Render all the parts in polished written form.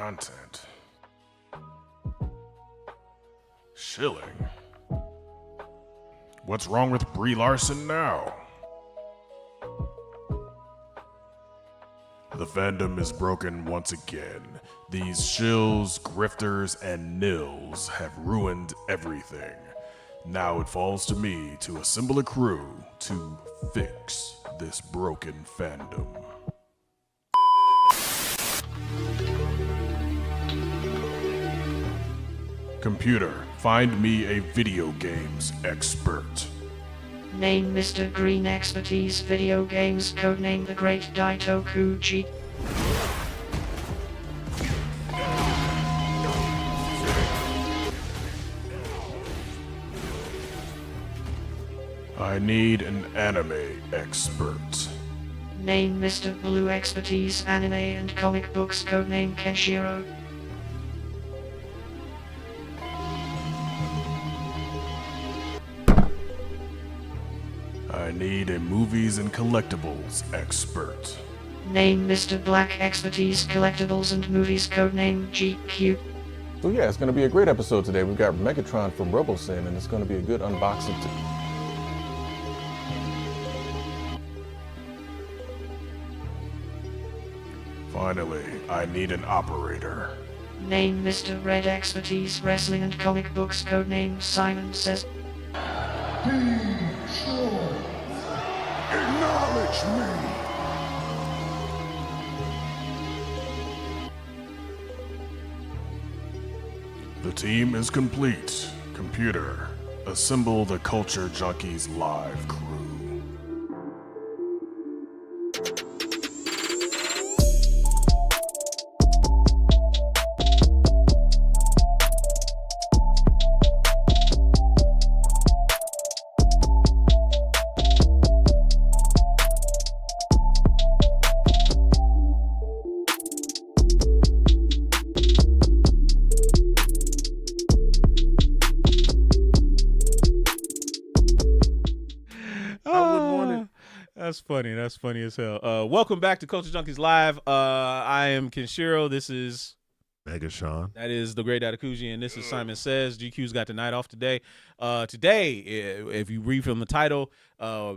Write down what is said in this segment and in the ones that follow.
content. Shilling. What's wrong with Brie Larson now? The fandom is broken once again. These shills, grifters, and nils have ruined everything. Now it falls to me to assemble a crew to fix this broken fandom. Computer, find me a video games expert. Name Mr. Green Expertise Video Games, codename The Great Daitokuji. I need an anime expert. Name Mr. Blue Expertise Anime and Comic Books, codename Kenshiro. I need a movies and collectibles expert. Name Mr. Black Expertise Collectibles and Movies, codename GQ. So yeah, it's going to be a great episode today. We've got Megatron from RoboSyn, and it's going to be a good unboxing. Finally, I need an operator. Name Mr. Red Expertise Wrestling and Comic Books, codename Simon Says. Acknowledge me! The team is complete. Computer, assemble the Culture Junkies live crew. That's funny as hell. Welcome back to Culture Junkies Live. I am Kenshiro. This is Megatron. That is the Great Daitokuji, and this is Simon Says. GQ's got the night off today. Today, if you read from the title,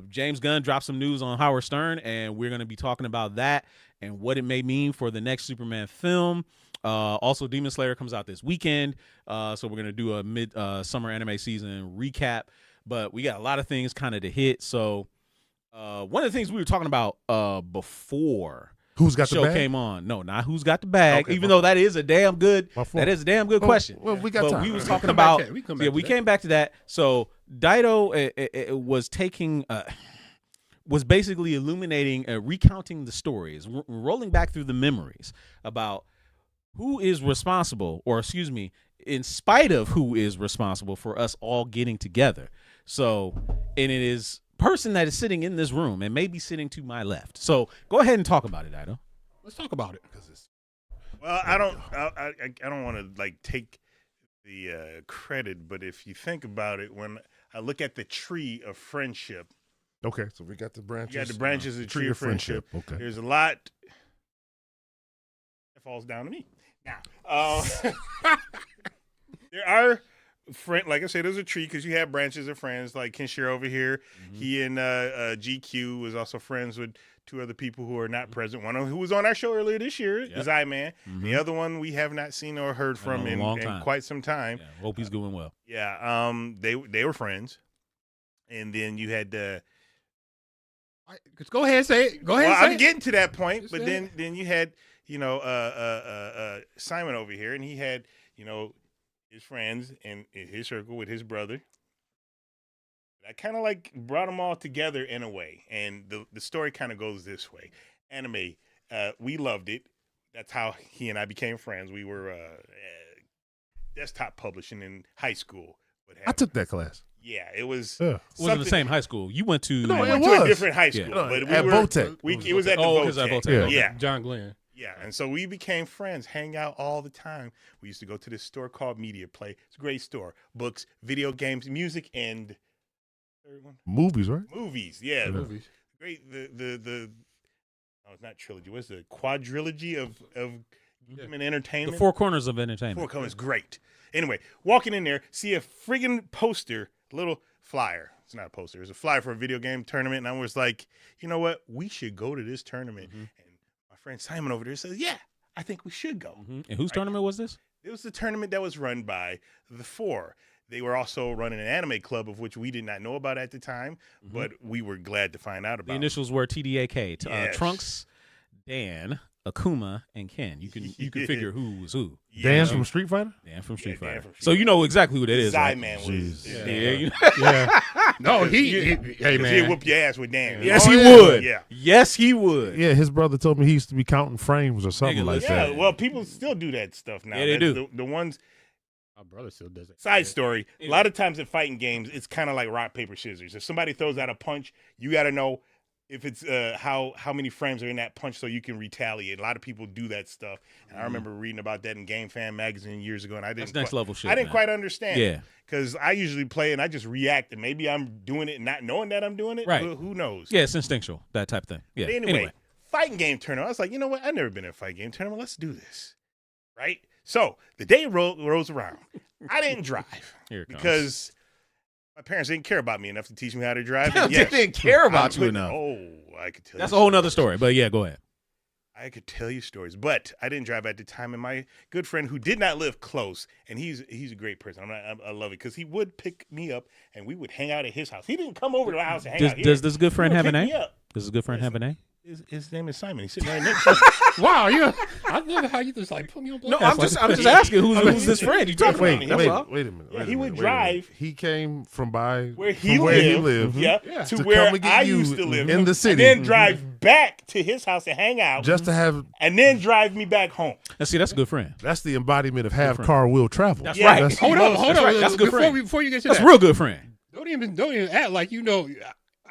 James Gunn dropped some news on Howard Stern, and we're going to be talking about that and what it may mean for the next Superman film. Also, Demon Slayer comes out this weekend, so we're going to do a mid-summer anime season recap. But we got a lot of things kind of to hit, so... one of the things we were talking about before who's got the show show bag? came on. No, not who's got the bag. Okay, even though that is a damn good question. Well, we got but time. we was talking about we came back to that. So Daito was taking was basically illuminating, recounting the stories, rolling back through the memories about who is responsible, or excuse me, in spite of who is responsible for us all getting together. So, and it is person that is sitting in this room and maybe sitting to my left. So go ahead and talk about it, Ido. Let's talk about it. Well, I don't want to like take the credit, but if you think about it, when I look at the tree of friendship, okay, so we got the branches. You got the branches of the tree of friendship. Okay, there's a lot that falls down to me. Now, there are. Friend, like I said, there's a tree because you have branches of friends like Kenshiro over here. Mm-hmm. He and GQ was also friends with two other people who are not present. One who was on our show earlier this year is I-Man. Mm-hmm. The other one we have not seen or heard from in quite some time. Yeah, hope he's doing well. Yeah, they were friends, and then you had go ahead and say it. Go ahead. Well, and say I'm getting to that point, Just but then you had Simon over here, and he had his friends and his circle with his brother. I kind of like brought them all together in a way. And the story kind of goes this way. Anime, we loved it. That's how he and I became friends. We were desktop publishing in high school. I took that class. Yeah, it was. It wasn't the same high school. You went to. No, I it went was to a different high school. Yeah. But At Votech. It was at the Votech. Yeah. John Glenn. Yeah, and so we became friends, hang out all the time. We used to go to this store called Media Play. It's a great store. Books, video games, music, and third one? Movies, right? Movies, yeah. Movies. Great. The it's not trilogy. What's the quadrilogy of human entertainment? The four corners of entertainment. Four corners, great. Anyway, walking in there, see a friggin' poster, little flyer it's not a poster. It was a flyer for a video game tournament, and I was like, you know what? We should go to this tournament. And my friend Simon over there says, yeah, I think we should go. And whose tournament was this? It was the tournament that was run by the Four. They were also running an anime club of which we did not know about at the time, but we were glad to find out about. The initials were TDAK, Yes. Trunks, Dan, Akuma, and Ken. You can figure who was who. Dan's from Street Fighter? Dan from Street Dan Fighter. from Street So you know exactly who that is, right? Zyman was. Jeez. Yeah, you know. Yeah. No, hey, He'd man. whoop your ass with Dan. Yes, Oh, he yeah. would. Yeah. Yes, he would. Yeah, his brother told me he used to be counting frames or something Nigga, like listen. Yeah, that. well, people still do that stuff now. Yeah, they That's do. The ones. My brother still does it. Side story. A lot of times in fighting games, it's kind of like rock paper scissors. If somebody throws out a punch, you got to know if it's how many frames are in that punch so you can retaliate. A lot of people do that stuff, and I remember reading about that in Game Fan magazine years ago, and I didn't. That's next level shit. I didn't man. quite understand. Yeah. Because I usually play and I just react, and maybe I'm doing it and not knowing that I'm doing it. Right. Who knows? Yeah, it's instinctual, that type of thing. Yeah. But anyway, fighting game tournament. I was like, you know what? I've never been in a fighting game tournament. Let's do this. Right? So the day rolls around. I didn't drive Here it comes. because my parents didn't care about me enough to teach me how to drive. They And yes, didn't care about I'm you putting- enough. Oh, I could tell That's you a whole nother stories. story, but yeah, go ahead. I could tell you stories, but I didn't drive at the time. And my good friend, who did not live close, and he's a great person. I love it because he would pick me up, and we would hang out at his house. He didn't come over to our house and hang out here. Does this good He friend would have a pick name? me up. Does this good friend have a name? His name is Simon. He's sitting right next to me. Wow, I never how you just like put me on No, blast. I'm just asking who's this friend you talking Wait, about? wait, That's all. wait a minute. Yeah, wait a he minute, would wait a minute. drive He came from where he lived. Yeah, Yeah. to To where come to get I you used to live in the city. and then drive back to his house and hang out, just to have. and then drive me back home. Now, see, that's a good friend. That's the embodiment of have friend. car will travel. That's Yeah. right. That's- Hold on, hold That's on. right. That's a good friend. Before you get to That's that, a real good friend. don't even act like you know.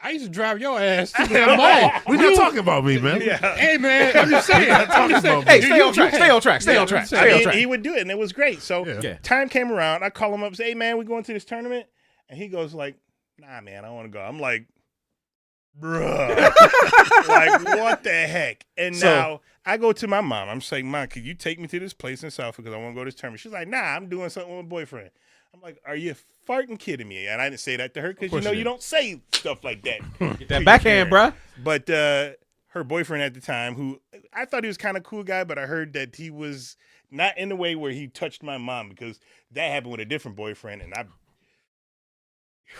I used to drive your ass to the mall. We're not talking about me, man. Yeah. Hey man, I'm just saying. I'm just saying. Hey, stay on track. Stay on track. Stay on track. I Stay on mean, track. he would do it, and it was great. So Yeah. time came around. I call him up and say, hey, man, we going to this tournament? And he goes like, nah, man, I want to go. I'm like, bruh. Like, what the heck? And So- now I go to my mom. I'm saying, Mom, could you take me to this place in South because I want to go to this tournament? She's like, nah, I'm doing something with my boyfriend. I'm like, are you farting kidding me? And I didn't say that to her because, course you you don't say stuff like that. Get that backhand, bruh. But her boyfriend at the time, who I thought he was kind of cool guy, but I heard that he was not in the way where he touched my mom because that happened with a different boyfriend, and I.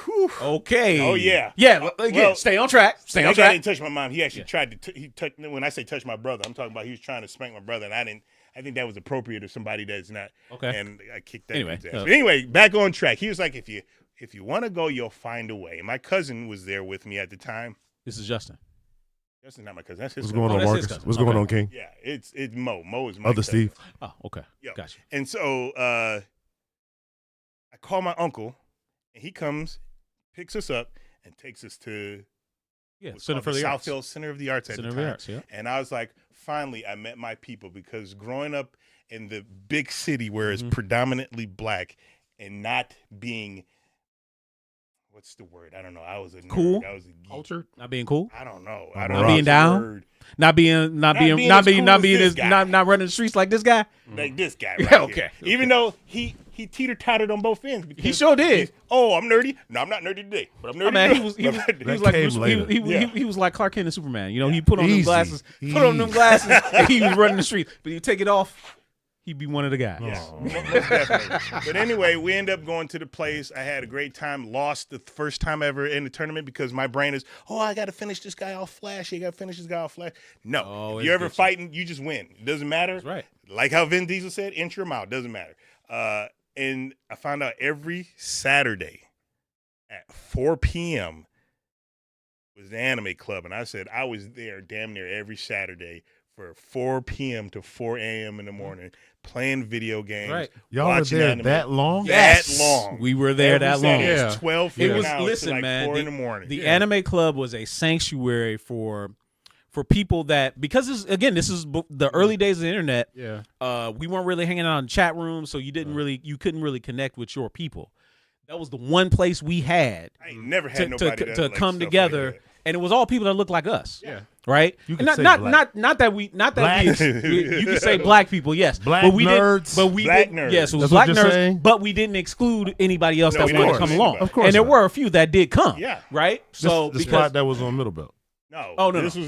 Whew, Okay. Oh, yeah. Yeah. Again, Well, stay on track. Stay that on guy track. didn't touch my mom. He actually tried to. He touched. When I say touch my brother, I'm talking about he was trying to spank my brother, and I didn't. I think that was appropriate of somebody that's not. Okay. And I kicked that. Anyway, dude's ass. But anyway, back on track. He was like, if you want to go, you'll find a way. My cousin was there with me at the time. This is Justin. That's not my cousin. That's his What's cousin. going on, that's his Marcus? cousin. What's going Okay. on, King? Yeah, it's Mo. Mo is my Other cousin. Steve. Oh, okay. Yep. Gotcha. And so I call my uncle, and he comes, picks us up, and takes us to Yeah. what's Center called for the Arts. Southfield Center of the Arts at Center the of time. the Arts, yeah. And I was like, finally, I met my people because growing up in the big city where it's Mhm. predominantly black and not being, what's the word? I don't know. I was a nerd. Cool? I was a geek. Culture. Not being cool. I don't know. Not I don't being know what's the down? word. Not being Not being as cool as this guy. not running the streets like this guy. Like this guy. Yeah, Right okay. Here. Even though he teeter-tottered on both ends. Because He sure did. he's, oh, I'm nerdy. No, I'm not nerdy today, but I'm nerdy. Oh, man, today. he was That like came Bruce, later. he was like Clark Kent and Superman. You know, he put on them Easy. glasses, and he was running the street. But you take it off, he'd be one of the guys. Yeah, most definitely. But anyway, we end up going to the place. I had a great time. Lost the first time ever in the tournament because my brain is, oh, I got to finish this guy off flashy. I got to finish this guy off flash. No, Oh, if it's you're ever good shit. fighting, you just win. It doesn't matter. That's right. Like how Vin Diesel said, inch your mouth. Doesn't matter. And I found out every Saturday at 4 p.m. was the anime club. And I said I was there damn near every Saturday for 4 p.m. to 4 a.m. in the morning playing video games. Right. Y'all were watching there anime. that long? That long. We were there Every that long. Saturday. Yeah. It's 12 It was hours listen, to like man. 4 in the morning. The anime club was a sanctuary for people that because this is the early days of the internet. Yeah. We weren't really hanging out in chat rooms, so you couldn't really connect with your people. That was the one place we had I ain't never had to nobody that to like come stuff together, like that. and it was all people that looked like us. Yeah. right? You can not say not, black. not that we Blacks. you can say black people, yes. Black but we nerds. Didn't, but we Black didn't, nerds. yes, it was That's black what you're nerds, saying? but we didn't exclude anybody else No, that we wanted didn't to come exclude along. anybody. Of course And there not. were a few that did come. Yeah. Right? So the because spot that was on Middlebelt. No. oh no, This was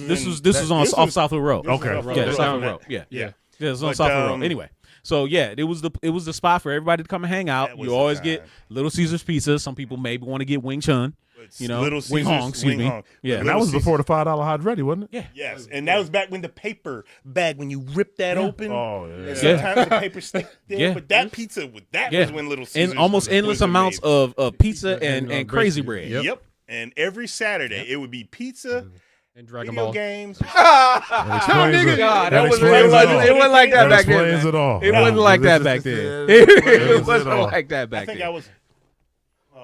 on this off was- Southwood Road. this was Okay. off Yeah, Road. Southwood Road. Yeah. Yeah. Yeah, it's on But, Southwood Road. Anyway, so yeah, it was the spot for everybody to come and hang out. That was You the always time. get Little Caesars pizza. Some people maybe want to get Wing Chun. You know, Little Wing Caesars, Hong. Excuse Wing me. Hong. Yeah, And that was before the $5 hot ready, wasn't it? yeah. Yes, and that was back when the paper bag, when you rip that open. Oh, yeah. And sometimes the paper stick there, Yeah. but that pizza, that Yeah. was when Little Caesars And almost was endless amounts amazing. of pizza And, and uh, crazy bread. bread. Yep. And every Saturday it would be pizza, And Dragon video Ball. games. That explains nigga, it. God, That it explains it all. wasn't like that back then. explains man. it all. It No. wasn't like that back then. It wasn't like that I back think then. I was.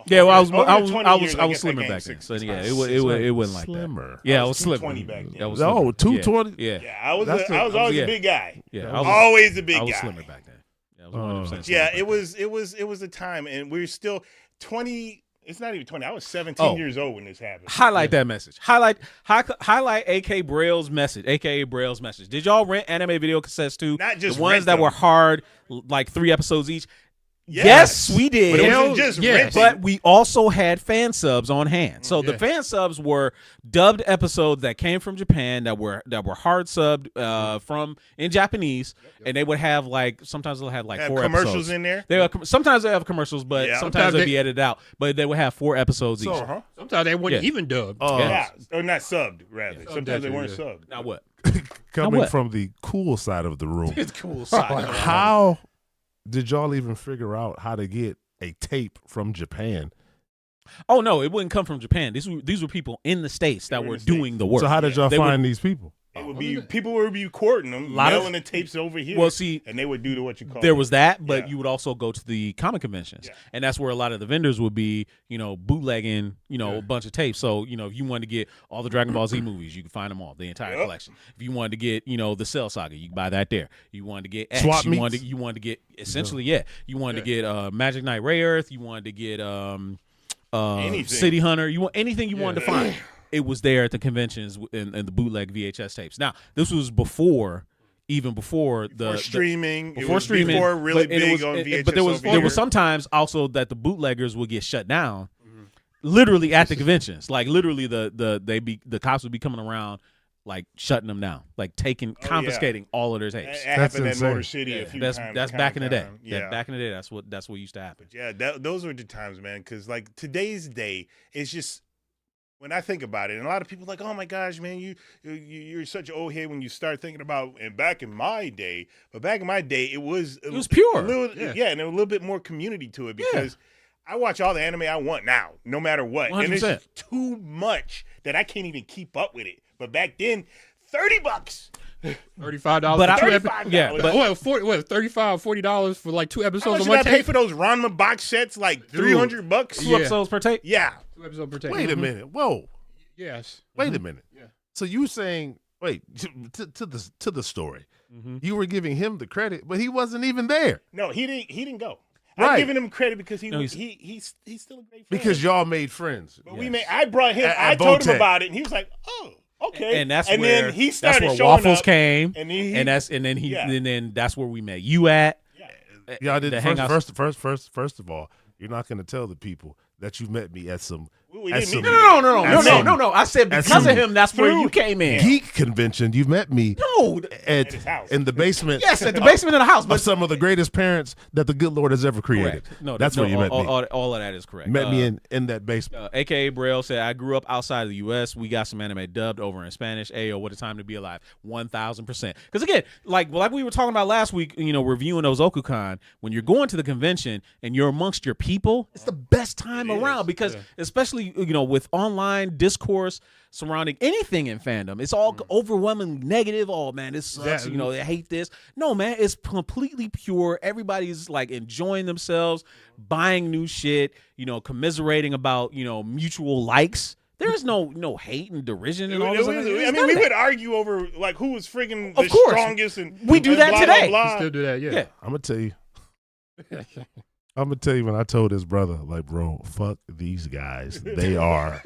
Yeah, well, I was over I was 20 I was years, I was guess I slimmer gained back then. 6 So yeah, pounds. it wasn't like that. Slimmer. Yeah, I I was was slimmer. 220 back then. That was Oh, slimmer. 220? Yeah. Yeah, I was. That's I was always yeah. a big guy. Yeah, Always a big I was guy. slimmer back then. Yeah, I was 100% Yeah, slimmer back it was a time, and we were still 20. It's not even 20. I was 17 Oh. years old when this happened. Highlight that message. Highlight AK Braille's message. AKA Braille's message. Did y'all rent anime video cassettes too? Not just the ones rent that them. were hard, like 3 episodes each. Yes. Yes, we did. But it Hell, wasn't just yes. renting. But we also had fan subs on hand. So the Yeah. fan subs were dubbed episodes that came from Japan that were hard subbed from in Japanese, and they would have like sometimes they'll have like Have 4 commercials episodes in there. They are, sometimes they have commercials, but Yeah. sometimes they'll Sometimes be edited out. But they would have 4 episodes each. Uh-huh. Sometimes they weren't Yeah. even dubbed. Yeah, or not subbed rather. Yeah. Sometimes they Yeah. weren't subbed. Now what? Coming what? from the cool side of the room, It's cool. Side. how did y'all even figure out how to get a tape from Japan? Oh no, it wouldn't come from Japan. These were people in the States that were in were the States. doing the work. So how did y'all They find these people? It would be people would be recording them, Lot of- mailing the tapes over here. Well, see, and they would do what you call. there was that, but Yeah. you would also go to the comic conventions, Yeah. and that's where a lot of the vendors would be, bootlegging, a bunch of tapes. So, if you wanted to get all the Dragon Ball Z movies, you could find them all, the entire Yep. collection. If you wanted to get, the Cell Saga, you could buy that there. You wanted to get X, Swap you meets? wanted to get essentially, you wanted to get Magic Knight Ray Earth, you wanted to get Anything. City Hunter, you want anything you wanted to find. It was there at the conventions and the bootleg VHS tapes. Now, this was before before the streaming. before it was streaming, before really but- and it big was- on and- VHS. But there was over there here. was sometimes also that the bootleggers would get shut down, literally at the conventions. Like literally, the cops would be coming around, like shutting them down, like confiscating all of their That tapes. happened at insane. Motor City a few That's times. that's time back to in the day. time. Yeah, back in the day, that's what used to happen. Yeah, those were the times, man. Because like today's day, it's just when I think about it, and a lot of people are like, "Oh my gosh, man, you're such an old head when you start thinking about." And back in my day, but back in my day, it was pure. a little, and there was a little bit more community to it because I watch all the anime I want now, no matter what, and it's 100%. just too much that I can't even keep up with it. But back then, $30. $35 But for I- two $35. episodes. Yeah, but- Well, $35, $40 for like 2 How episodes much on did one I pay tape. for those Ranma box sets? Like $300. Two Yeah. episodes per tape. Yeah. 2 episodes per tape. Wait a minute. Whoa. Yes. Wait a minute. Yeah. So you saying, wait, to the story. Mm-hmm. You were giving him the credit, but he wasn't even there. No, he didn't go. Right. I'm giving him credit because No, he's still a great friend. Because y'all made friends. But I brought him. At I told him Votech. about it, and he was like, "Oh, okay." And that's and where then he that's started where showing Waffles up, came, and then that's where we met you at. Y'all did The hangouts. first of all, you're not going to tell the people that you met me at some We at didn't some meet- No. I said That's because of true. him, that's where you came in. geek convention. You met me No, at his house. in the basement. yes, at the basement of the house. Of But some of the greatest parents that the good Lord has ever created. correct. No, that's no, where you met me. all of that is correct. Met me in that basement. AKA Braille said, I grew up outside of the U.S. We got some anime dubbed over in Spanish. Ayo, what a time to be alive. 1,000%. Because again, like we were talking about last week, reviewing those Okukan, when you're going to the convention and you're amongst your people, it's the best time around because especially, with online discourse surrounding anything in fandom, it's all overwhelming negative. Oh, man, this sucks. They hate this. No, man, it's completely pure. Everybody's like enjoying themselves, buying new shit, commiserating about, mutual likes. There is no hate and derision and all this. we would argue over like who was friggin' the Of course. strongest, and We do and that blah, today. Blah, You blah. still do that, yeah. Yeah. I'm gonna tell you. I'm gonna tell you when I told his brother, like, bro, fuck these guys. They are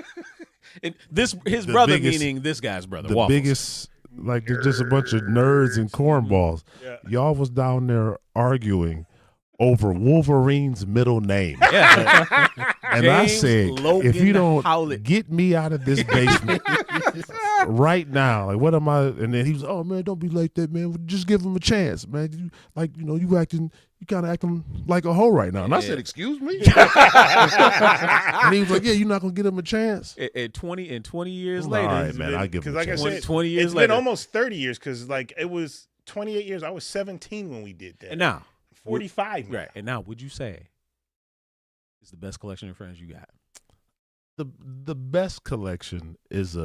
His The brother, biggest- meaning this guy's brother. The Waffles. biggest, like, there's just a bunch of nerds and cornballs. Yeah. Y'all was down there arguing over Wolverine's middle name. Yeah. And I James said, Logan if you don't Howlett. get me out of this basement right now, like, what am I? And then he was, oh man, don't be like that, man. Just give him a chance, man. You kind of acting like a hoe right now. And I said, excuse me. And he was like, yeah, you're not gonna get him a chance. At 20 years All later, right, man, I give him a like I chance. said, 20 years it's later. been almost 30 years because like it was 28 years. I was 17 when we did that. and now 45. now. right, and now would you say is the best collection of friends you got? The best collection is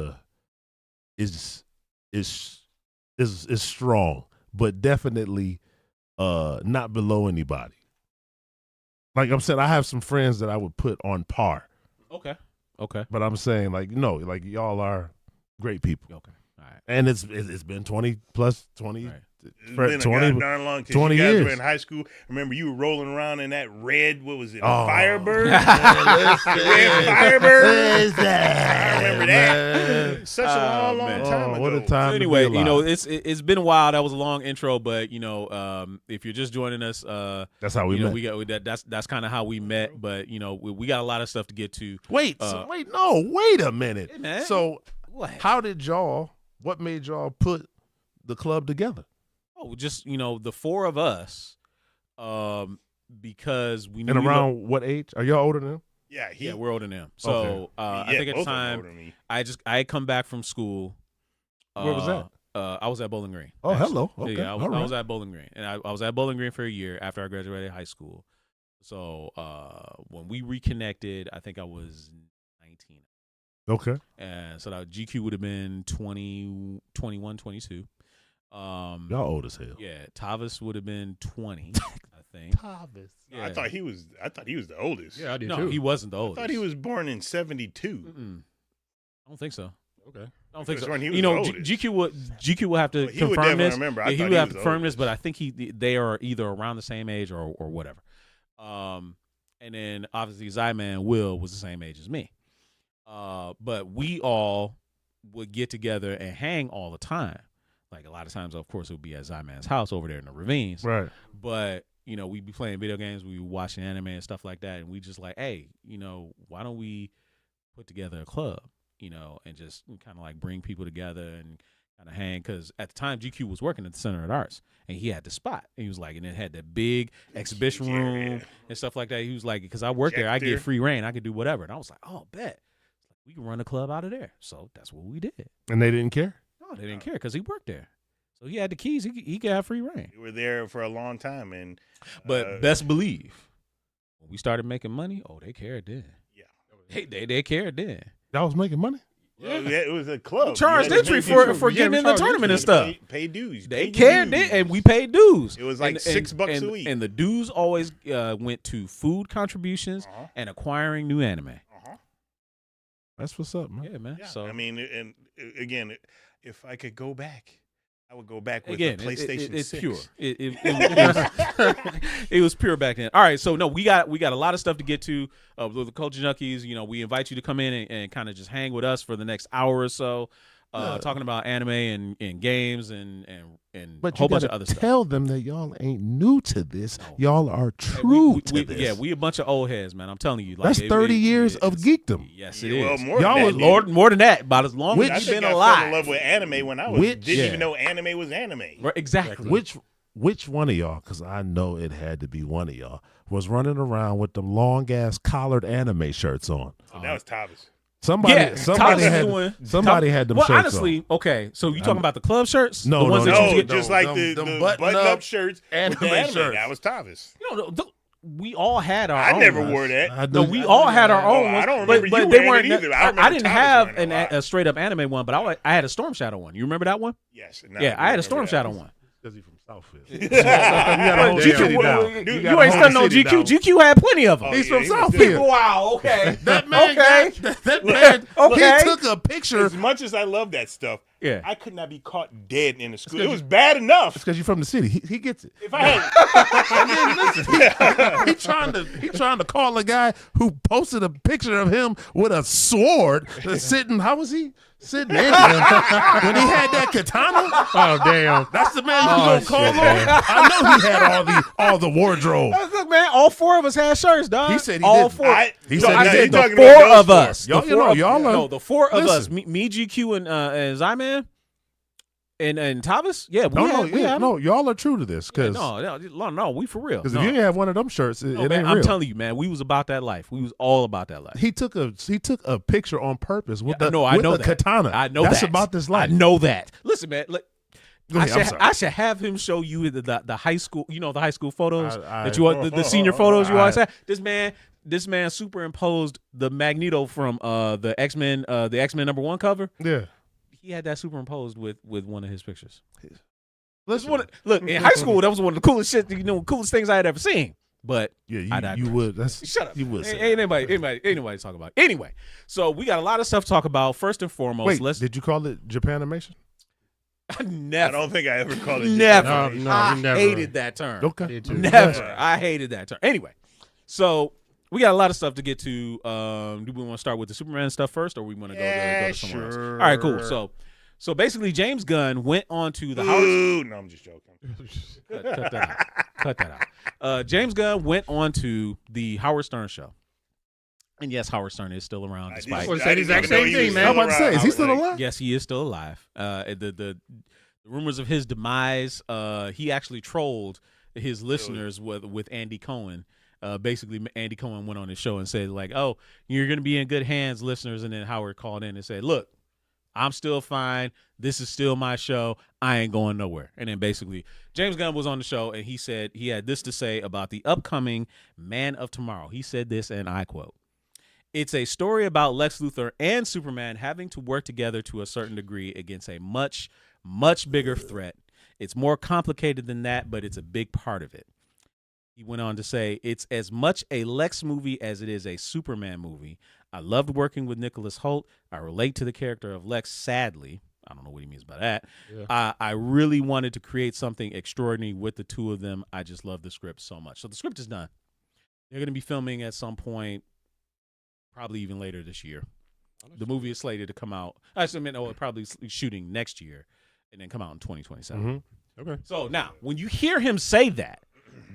strong, but definitely not below anybody. Like I'm saying, I have some friends that I would put on par, Okay. but I'm saying like like y'all are great people, Okay. All right. and it's been 20 plus 20. Right. It's For been 20 a goddamn long 20 you guys years. were in high school. Remember, you were rolling around in that red, what was it, Oh. Firebird? The red Firebird? I remember that. Such a long man. time ago. What a time! So anyway, to be alive. it's been a while. That was a long intro, but if you're just joining us, That's how we met. we got that's kind of how we met. But we got a lot of stuff to get to. Wait a minute. Hey, man. So What? how did what made y'all put the club together? Oh, just the four of us, because we knew And around what age? Are y'all older than him? Yeah, we're older than them. So I think at the both of them time older than me. I had come back from school. Where was that? I was at Bowling Green. Oh, actually. hello. Okay. Yeah, I All right. was at Bowling Green, and I was at Bowling Green for a year after I graduated high school. So when we reconnected, I think I was 19. Okay. And so that GQ would have been 20, 21, 22. Y'all old as hell. Yeah, Tavis would have been 20, I think. Tavis. Yeah. I thought he was the oldest. Yeah, I did No, too. he wasn't the I oldest. thought he was born in 72. Mm-mm. I don't think so. Okay. I don't think That's so. when he was the oldest. GQ will have to Well, he would confirm definitely this. remember. I Yeah, he thought would he have was to the confirm this, oldest. but I think they are either around the same age or whatever. And then obviously Zyman Will was the same age as me. But we all would get together and hang all the time. Like a lot of times, of course, it would be at Zyman's house over there in the ravines. Right. But we'd be playing video games, we'd be watching anime and stuff like that, and we just like, hey, why don't we put together a club, and just kind of like bring people together and kind of hang? Because at the time, GQ was working at the Center of Arts, and he had the spot. And he was like, and it had that big exhibition room and stuff like that. He was like, because I work there, I get Projector. free reign, I could do whatever. And I was like, oh, bet we can run a club out of there. So that's what we did. And they didn't care? No, they didn't care because he worked there. So he had the keys. He could have free reign. We were there for a long time, and But best believe, when we started making money, they cared then. Yeah. They cared then. Y'all was making money? yeah, it was a club. Charged You had to entry pay for dues. getting in the tournament and stuff. Pay dues. They Pay cared dues. then, and we paid dues. It was like $6 a week. And the dues always went to food contributions Uh-huh. and acquiring new anime. Uh-huh. That's what's up, man. Yeah, man. Yeah, So I mean, and again, if I could go back, I would go back with again, the PlayStation it's 6. pure. It was pure back then. All right, so no, we got a lot of stuff to get to with the Culture Junkies. We invite you to come in and kind of just hang with us for the next hour or so, talking about anime and games and But a whole you bunch gotta of other stuff. tell them that y'all ain't new to this. No. Y'all are Hey, true to this. Yeah, we a bunch of old heads, man. I'm telling you. Like, That's 30 years of geekdom. Yes, it Yeah, is. well, more Y'all than was that, More than that, about as long Which- I as you've think been I alive. fell in love with anime when I didn't Which- even know anime was anime. Right, exactly. Which one of y'all, because I know it had to be one of y'all, was running around with them long ass collared anime shirts on? So that was Tavis. Somebody had them well, shirts honestly, okay. So you talking about the club shirts? No, the ones no, that no. you No, get, just no, like them- the them button-up button-up shirts anime with the anime. shirts. That was Tavis. we all had our I own. never ones. wore that. I No, do- we all had our own I ones. don't remember but you they wearing weren't. it either. I I remember didn't Tavis have wearing a lot. a straight up anime one, but I had a Storm Shadow one. You remember that one? Yes. Yeah, I had a Storm Shadow one. Because he's from Southfield. Well, You got a whole GQ, city well, down. you got a ain't whole stunned on city GQ. down. GQ had plenty of them. Oh, He's yeah, from he was Southfield. Wow. Okay. That man, Okay. that man, Okay. he took a picture. As much as I love that stuff, Yeah. I could not be caught dead in the school. It was bad enough. It's because you're from the city. He gets it. If I had, He trying to call a guy who posted a picture of him with a sword sitting. How was he sitting in when he had that katana? Oh damn! That's the man you gonna call on. I know he had all the wardrobe. Look, man, all 4 of us had shirts, dog. He said he all did. 4. He said he did. The talking 4 about of those us. Y'all, The 4 of- y'all are. No, the 4 of us. Listen. Me, GQ, and Zyman, and Thomas. Yeah, No, y'all are true to this because no, we for real. if No. you ain't have one of them shirts, it No, ain't man, real. I'm telling you, man, we was about that life. We was all about that life. He took a picture on purpose with I the know that. katana. I know that's that. about this life. I know that. Listen, man. Look, Go ahead, I'm sorry. I should have him show you the high school. You know, the high school photos I- that you want, the senior photos you always I- have. This man superimposed the Magneto from the X-Men #1 cover. Yeah. He had that superimposed with one of his pictures. Listen, Look, in high school, that was one of the coolest things I had ever seen. But yeah, I you digress. would. That's Shut up. You would. Say Ain't anybody talk about it. Anyway, so we got a lot of stuff to talk about. First and foremost, Wait, did you call it Japanimation? never. I don't think I ever called it. Never. No, I we never. hated that term. Okay. did too. Never. I hated that term. Anyway, so we got a lot of stuff to get to. Do we want to start with the Superman stuff first, or we want to go to somewhere else? All right, cool. So basically, James Gunn went on to the Howard. Ooh, no, I'm just joking. Cut that out. Cut that out. James Gunn went on to the Howard Stern show. And yes, Howard Stern is still around despite. I said the exact same thing, man. I'm about to say, is he still alive? Yes, he is still alive. The rumors of his demise, he actually trolled his listeners with Andy Cohen. Basically, Andy Cohen went on his show and said, like, oh, you're going to be in good hands, listeners. And then Howard called in and said, look, I'm still fine. This is still my show. I ain't going nowhere. And then basically, James Gunn was on the show, and he said he had this to say about the upcoming Man of Tomorrow. He said this, and I quote, "It's a story about Lex Luthor and Superman having to work together to a certain degree against a much, much bigger threat. It's more complicated than that, but it's a big part of it." He went on to say, "It's as much a Lex movie as it is a Superman movie. I loved working with Nicholas Hoult. I relate to the character of Lex, sadly." I don't know what he means by that. Yeah. I really wanted to create something extraordinary with the two of them. I just love the script so much. So the script is done. They're going to be filming at some point, probably even later this year. The movie is slated to come out. Probably shooting next year and then come out in 2027. Mm-hmm. Okay. So now, when you hear him say that,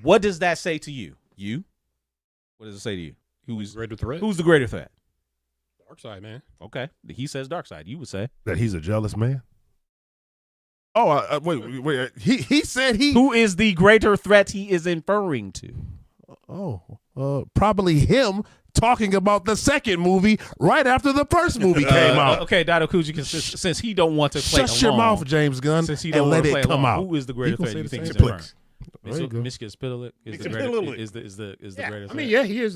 what does that say to you? What does it say to you? Who's Greater threat? Who's the greater threat? Darkseid, man. Okay. He says Darkseid. You would say that he's a jealous man. Oh, wait. He said he. Who is the greater threat he is inferring to? Probably him talking about the second movie right after the first movie came out. Okay, Dado Kuji, since he don't want to play Shut your mouth, James Gunn, since he and don't let want to it play come along, out. who is the greater threat you think is same. inferring? Michigan Spitalik is the greater threat. I mean, yeah, he is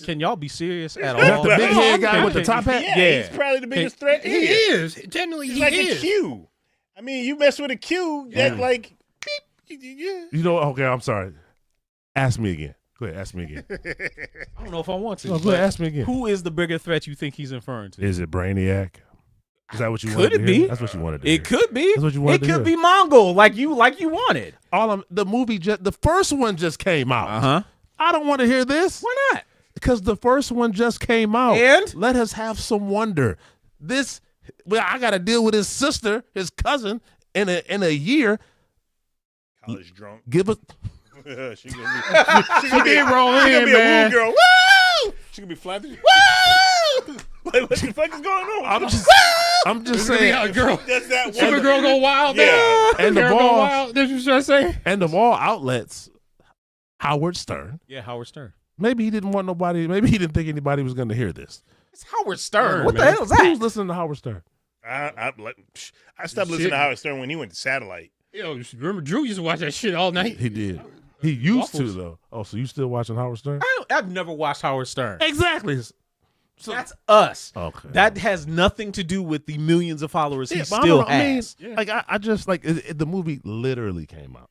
Can y'all be serious at That all? the big head guy with the top hat? Yeah, he's probably the biggest threat. He is. Technically, He's he like is. a Q. I mean, you mess with a Q, that like, beep, yeah. You know, okay, I'm sorry. Ask me again. Go ahead, ask me again. I don't know if I want to. No, go ahead, ask me again. Who is the bigger threat you think he's inferring to? Is it Brainiac? Is that what you Could wanted it to hear? be? That's what you wanted to hear. It could be. That's what you wanted It to could hear. be Mongol, like you wanted. The movie, the first one just came out. Uh-huh. I don't want to hear this. Why not? Because the first one just came out. And? Let us have some wonder. I got to deal with his sister, his cousin, in a year. College drunk. Give us. She gonna be rolling she gonna in, be man. a woo girl. Woo! She gonna be flapping. Woo! Like, what the fuck is going on? I'm just saying. A girl. That's that one. Supergirl go wild. Yeah. And the Supergirl go ball. wild. That's what you're trying to say? And of all outlets, Howard Stern. Yeah, Howard Stern. Maybe he didn't want nobody. Maybe he didn't think anybody was going to hear this. It's Howard Stern. What man. the hell is that? Who's listening to Howard Stern? I stopped listening to Howard Stern when he went to satellite. Yo, remember Drew used to watch that shit all night? He did. He used Waffles. to though. Oh, so you still watching Howard Stern? I've never watched Howard Stern. Exactly. So That's us. okay. That has nothing to do with the millions of followers he Yeah, but I still don't know, has. I mean, like I just like the movie literally came out.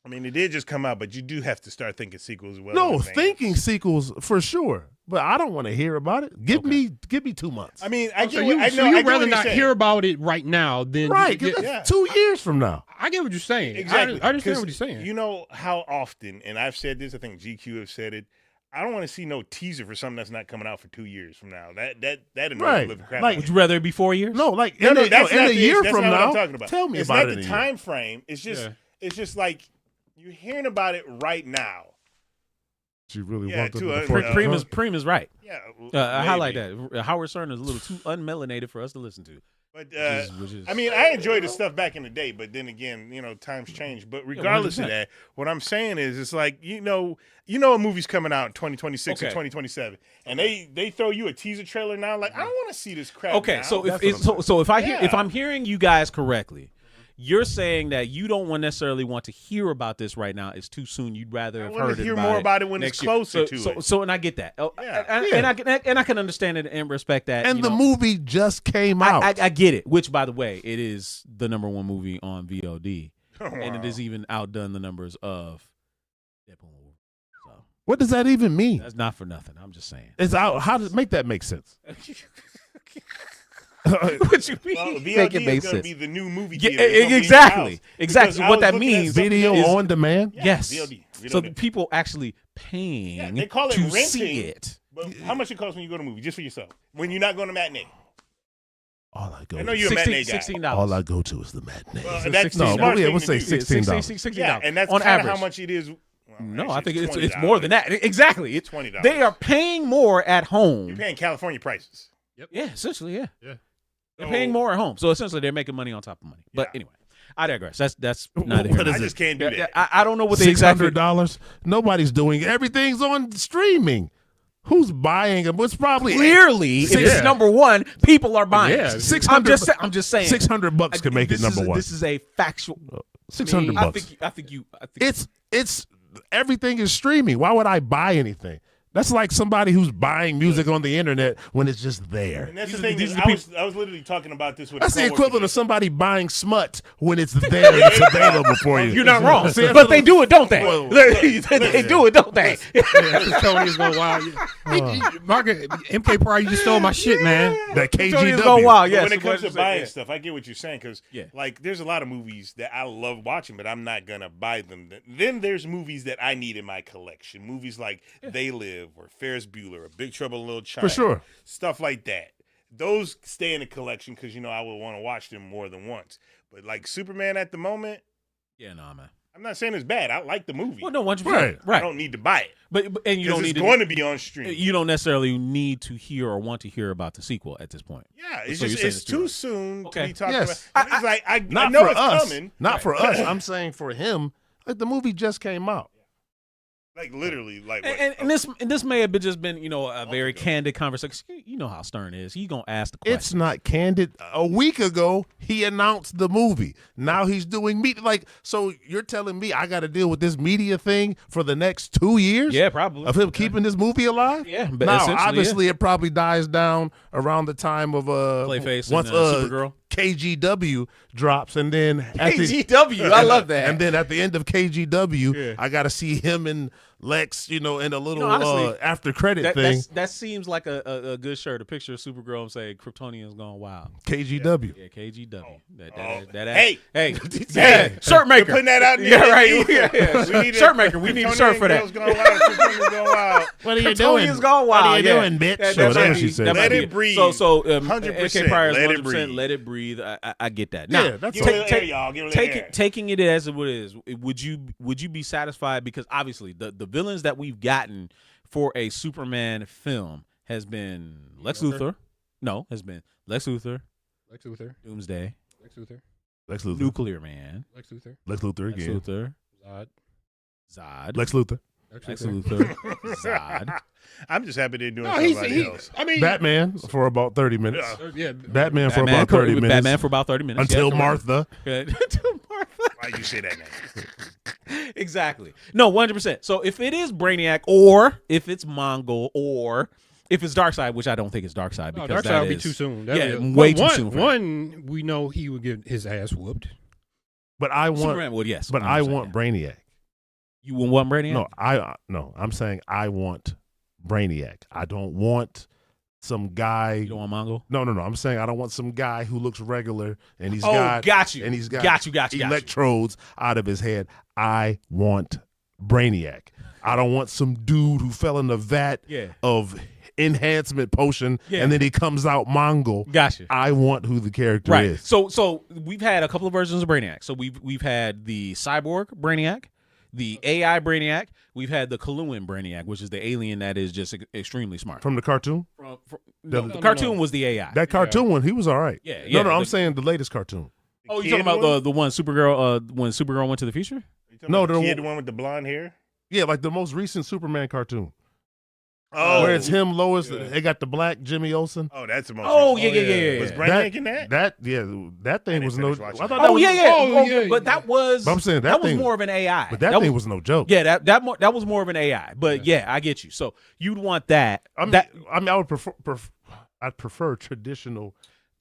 I mean, it did just come out, but you do have to start thinking sequels as well. No, in advance. thinking sequels for sure. But I don't want to hear about it. Give me 2 months. I mean, I So get what, I know, I you'd get what rather you're not saying. hear about it right now than Right, get- 'cause that's 2 years from now. I get what you're saying. Exactly. I understand 'Cause what he's saying. You know how often, and I've said this, I think GQ have said it, I don't want to see no teaser for something that's not coming out for 2 years from now. That annoys Right. the living crap Like, out of Would me. you rather it be 4 years? No, like No, in, no, a, that's in not a the year issue. That's from not what now, I'm talking about. tell me it's about not it. the in a year. time frame. It's just like you're hearing about it right now. She really Yeah, want them to, to uh, fuck Preem her. Preem is right. Yeah, I highlight maybe. that. Howard Stern is a little too unmelanated for us to listen to. But which is- I mean, I enjoyed the stuff back in the day, but then again, times change. But regardless of 100%. that, what I'm saying is, it's like you know, a movie's coming out in 2026 or Okay. 2027, and they throw you a teaser trailer now. Like, I don't want to see this crap. Okay, now. so That's if what I'm if I'm hearing you guys correctly, you're saying that you don't necessarily want to hear about this right now. It's too soon. You'd rather have wanna heard hear about more it about it when next it's year. closer so, to so, it. So, and I get that. Yeah. And I can understand it and respect that. And you the know. movie just came out. I get it. Which, by the way, it is the #1 movie on VOD, Oh, and it wow. has even outdone the numbers of Deadpool. So What does that even mean? that's not for nothing. I'm just saying. It's out. How does make that make sense? What you mean? Well, Make VOD it is make going to sense. be the new movie Yeah, theater. It's gonna be in your exactly. house. Exactly. Because I What was that looking at means- something Video is- on demand. Yeah, Yes. VOD. So the people actually paying Yeah, they call it to renting. see it. But how much it costs when you go to a movie just for yourself? When you're not going to matinee? All I go. I know to, you're a matinee guy. $16. all I go to is the matinee. Well, So that's the no, smart but yeah, thing we'll to say do. $16. Yeah, and that's on kind of average. how much it is. Well, No, actually, I think it's $20. more than that. Exactly. It's $20. They are paying more at home. You're paying California prices. Yeah, essentially, yeah. Yeah. They're So- paying more at home. So essentially they're making money on top of money. But Yeah. anyway, I digress. That's neither here What nor is I it? just can't do there. that. I don't know what the exact $600. Nobody's doing it. Everything's on streaming. Who's buying them? It's probably Clearly, if Yeah. it's #1, people are buying. Yeah, it. 600 I'm just saying. $600 can make it This is- #1. This is a factual. $600. I think you. It's everything is streaming. Why would I buy anything? That's like somebody who's buying music on the internet when it's just there. And that's These the are- thing. these Is are the I was literally talking about this with. That's a the coworker equivalent of today. somebody buying smut when it's there. It's available for you. You're not wrong, See, that's but a they do it, don't they? Well, They do it, don't they? Tony is going wild. Margaret, MK Pryor, you just stole my shit, man. That Tony KGW. is going wild. But Yes. when it comes to yeah. buying stuff, I get what you're saying because, Yeah. like, there's a lot of movies that I love watching, but I'm not gonna buy them. Then there's movies that I need in my collection. Movies like They Live or Ferris Bueller or Big Trouble in Little China. For sure. Stuff like that. Those stay in the collection because I would want to watch them more than once. But like Superman at the moment, Yeah, no, man. I'm not saying it's bad. I like the movie. Well, no, 100%. Right. I Right. don't need to buy it But and you don't because need it's to. going to be on stream. You don't necessarily need to hear or want to hear about the sequel at this point. Yeah, it's So you're just saying it's it's too too early. soon Okay. to be talking Yes. about. It's like I Not know for it's us. coming. Not for us. I'm saying for him. Like the movie just came out. Like literally, like what? And this may have just been a very candid conversation. You know how Stern is. He's gonna ask the question. It's not candid. A week ago, he announced the movie. Now he's doing media. Like, so you're telling me I got to deal with this media thing for the next 2 years? Yeah, probably. Of him keeping this movie alive? Yeah, but Now, essentially, obviously, it probably dies down around the time of Clayface once and Supergirl. KGW drops, and then at the, KGW, I love that. and then at the end of KGW, I got to see him and Lex, in a little honestly, after credit thing. that seems like a good shirt. A picture of Supergirl and say Kryptonians gone wild. KGW. Yeah, KGW. Hey. hey, Hey. shirt maker. You're putting that out in the Yeah, right. ether. Yeah. We need Shirt maker. We need a shirt for that. Kryptonian girls going wild, Kryptonians going wild. What are you Kryptonians gone wild. What are you yeah. doing, bitch? That So that's might what be- she said. that might Let be it breathe. So 100%, AK Pryor is let it 100%. breathe. Let it breathe. I get that. Now, Yeah, that's Give all. it a little air, y'all. Give it a little air. taking it as it is, would you be satisfied? Because obviously the villains that we've gotten for a Superman film has been Lex Luthor. No, has been Lex Luthor, Lex Luthor. Doomsday, Lex Luthor. Lex Luthor. Nuclear Man, Lex Luthor. Lex Luthor Lex again. Luthor, Zod. Zod, Lex Luthor. Lex Luthor, Zod. I'm just happy they're doing No, he's somebody else. I mean, Batman for about 30 minutes. yeah. Batman for about 30 minutes. Batman for about 30 minutes. Until Yeah, Martha. correct. Until Martha. Why you say that name? Exactly. No, 100%. So if it is Brainiac, or if it's Mongol, or if it's Darkseid, which I don't think it's Darkseid No, because Darkseid would be too soon. Way too soon. For him. One, we know he would get his ass whooped. But I want Superman would, yes. but I 100%, want yeah. Brainiac. You want Brainiac? No, I'm saying I want Brainiac. I don't want some guy. You don't want Mongo? No. I'm saying I don't want some guy who looks regular and he's got you. And he's got got you. electrodes out of his head. I want Brainiac. I don't want some dude who fell in the vat of enhancement potion and then he comes out Mongo. Gotcha. I want who the character is. So we've had a couple of versions of Brainiac. So we've had the cyborg Brainiac, the AI Brainiac. We've had the Kaluan Brainiac, which is the alien that is just extremely smart. From the cartoon? The cartoon was the AI. That cartoon one, he was all right. Yeah. No, I'm saying the latest cartoon. Oh, you're talking about the one Supergirl when Supergirl went to the future? No, the one with the blonde hair. Yeah, like the most recent Superman cartoon. Oh, where it's him, Lois. They got the black Jimmy Olsen. Oh, that's the most. Yeah. Was Brainiac in that? That thing was no. I thought that was, but that was. But I'm saying that thing was more of an AI. But that thing was no joke. Yeah, that was more of an AI. But yeah, I get you. So you'd want that. I would prefer. I'd prefer traditional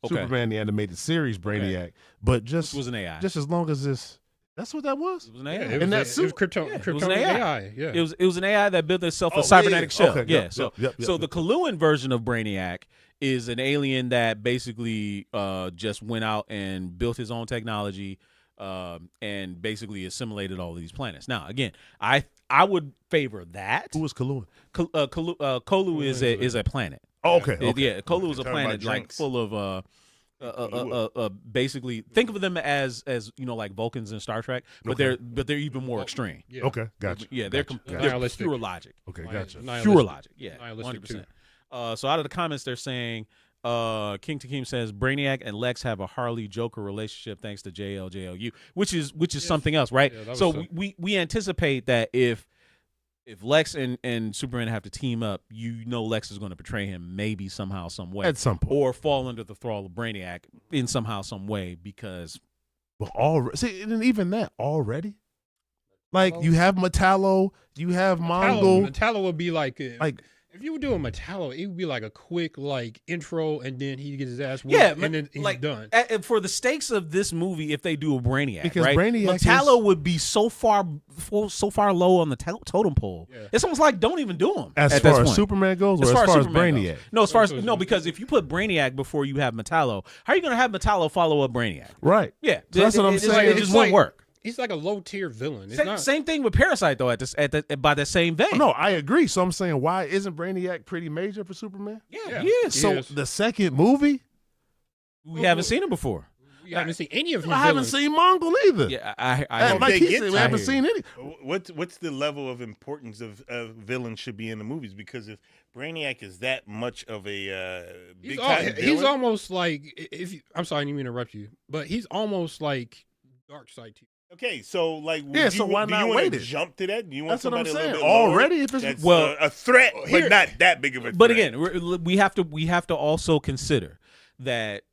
Superman the animated series Brainiac, but just was an AI. Just as long as this. That's what that was. It was an AI. It was Krypton. It was an AI. Yeah. It was an AI that built itself a cybernetic shell. Okay, so the Kaluan version of Brainiac is an alien that basically just went out and built his own technology and basically assimilated all of these planets. Now, again, I would favor that. Who was Kaluan? Kolu is a planet. Oh, okay. Yeah, Kolu is a planet like full of basically think of them as like Vulcans in Star Trek, but they're even more extreme. Yeah. Okay, gotcha. Yeah, they're pure logic. Okay, gotcha. Pure logic. Yeah, 100%. So out of the comments, they're saying King Takeem says Brainiac and Lex have a Harley Joker relationship thanks to JLU, which is something else, right? Yeah, so we anticipate that if Lex and Superman have to team up, Lex is going to betray him maybe somehow, some way. At some point. Or fall under the thrall of Brainiac in somehow, some way because... But and even that, already? Like, you have Metallo, you have Mongo. Metallo would be like if you were doing Metallo, it would be like a quick intro, and then he gets his ass whooped, and then he's done. For the stakes of this movie, if they do a Brainiac, because right? Brainiac Metallo would be so far low on the totem pole. Yeah. It's almost like don't even do him. As far as Superman goes, or as far as Brainiac? Goes. Because if you put Brainiac before you have Metallo, how are you going to have Metallo follow up Brainiac? Right. Yeah, so that's what I'm saying. It just won't work. He's like a low tier villain. Same thing with Parasite though. By that same vein. No, I agree. So I'm saying, why isn't Brainiac pretty major for Superman? Yeah, he is. So the second movie, we haven't seen him before. We haven't seen any of him. I haven't seen Mongol either. Yeah, I like he said, we haven't seen any. What's the level of importance of villains should be in the movies? Because if Brainiac is that much of a big time villain, he's almost like I'm sorry, I didn't mean to interrupt you, but he's almost like Darkseid. Okay, so so why not wait it? Jump to that? Do you want That's what I'm somebody saying. A little bit Already, lower? if it's That's, a threat, but not that big of a threat. But again, we have to also consider that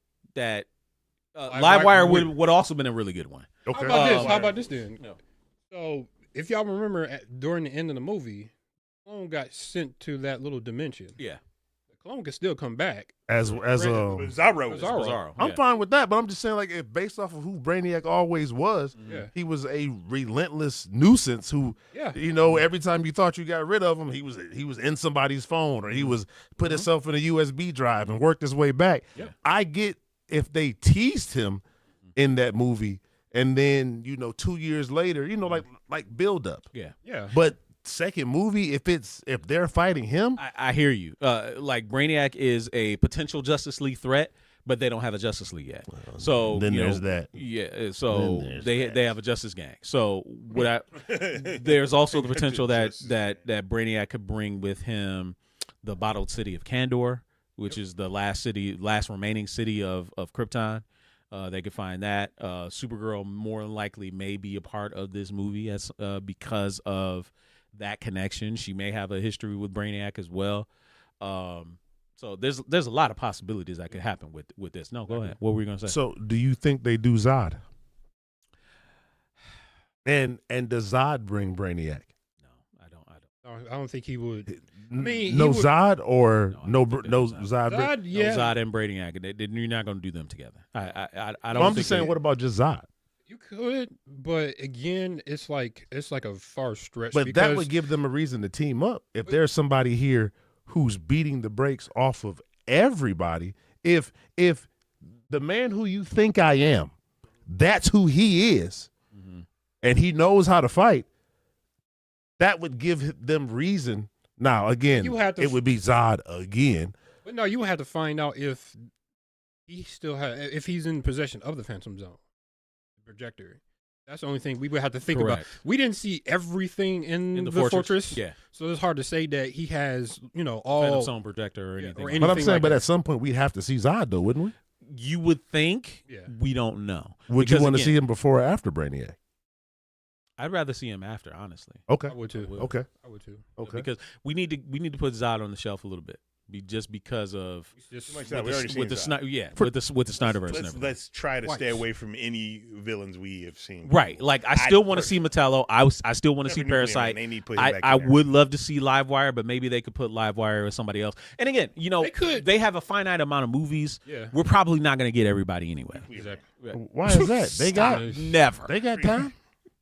Livewire would also been a really good one. Okay. How about this then? No. So if y'all remember, during the end of the movie, Clone got sent to that little dimension. Yeah. Clone can still come back as Bizarro. I'm fine with that, but I'm just saying, like, if based off of who Brainiac always was, he was a relentless nuisance who, every time you thought you got rid of him, he was in somebody's phone, or he was put himself in a USB drive and worked his way back. Yeah. I get if they teased him in that movie, and then 2 years later, like build up. Yeah. But second movie, if they're fighting him, I hear you. Like Brainiac is a potential Justice League threat, but they don't have a Justice League yet. So then there's that. Yeah. So they have a Justice Gang. So there's also the potential that Brainiac could bring with him the bottled city of Kandor, which is the last remaining city of Krypton. They could find that. Supergirl more than likely may be a part of this movie because of that connection. She may have a history with Brainiac as well. So there's a lot of possibilities that could happen with this. No, go ahead. What were you gonna say? So do you think they do Zod? And does Zod bring Brainiac? No, I don't. I don't think he would. Zod or no Zod. Zod, yeah. No Zod and Brainiac. You're not going to do them together. I don't. I'm just saying. What about just Zod? You could, but again, it's like a far stretch. But because that would give them a reason to team up. If there's somebody here who's beating the brakes off of everybody, if the man who you think I am, that's who he is, and he knows how to fight, that would give them reason. Now, again, it would be Zod again. But no, you would have to find out if if he's in possession of the Phantom Zone, the projector. That's the only thing we would have to think about. We didn't see everything in the fortress. Yeah. So it's hard to say that he has, all Phantom Zone projector or anything. But I'm saying, but at some point we'd have to see Zod, though, wouldn't we? You would think. Yeah. We don't know. Would you want to see him before or after Brainiac? I'd rather see him after, honestly. Okay. I would too. Okay. I would too. Okay. Because we need to put Zod on the shelf a little bit. Just because of with the Snyderverse. Let's try to stay away from any villains we have seen. Right, like I still want to see Metallo. I still want to see Parasite. I would love to see Livewire, but maybe they could put Livewire with somebody else. And again, they have a finite amount of movies. Yeah. We're probably not going to get everybody anyway. Exactly. Why is that? They got never. They got time.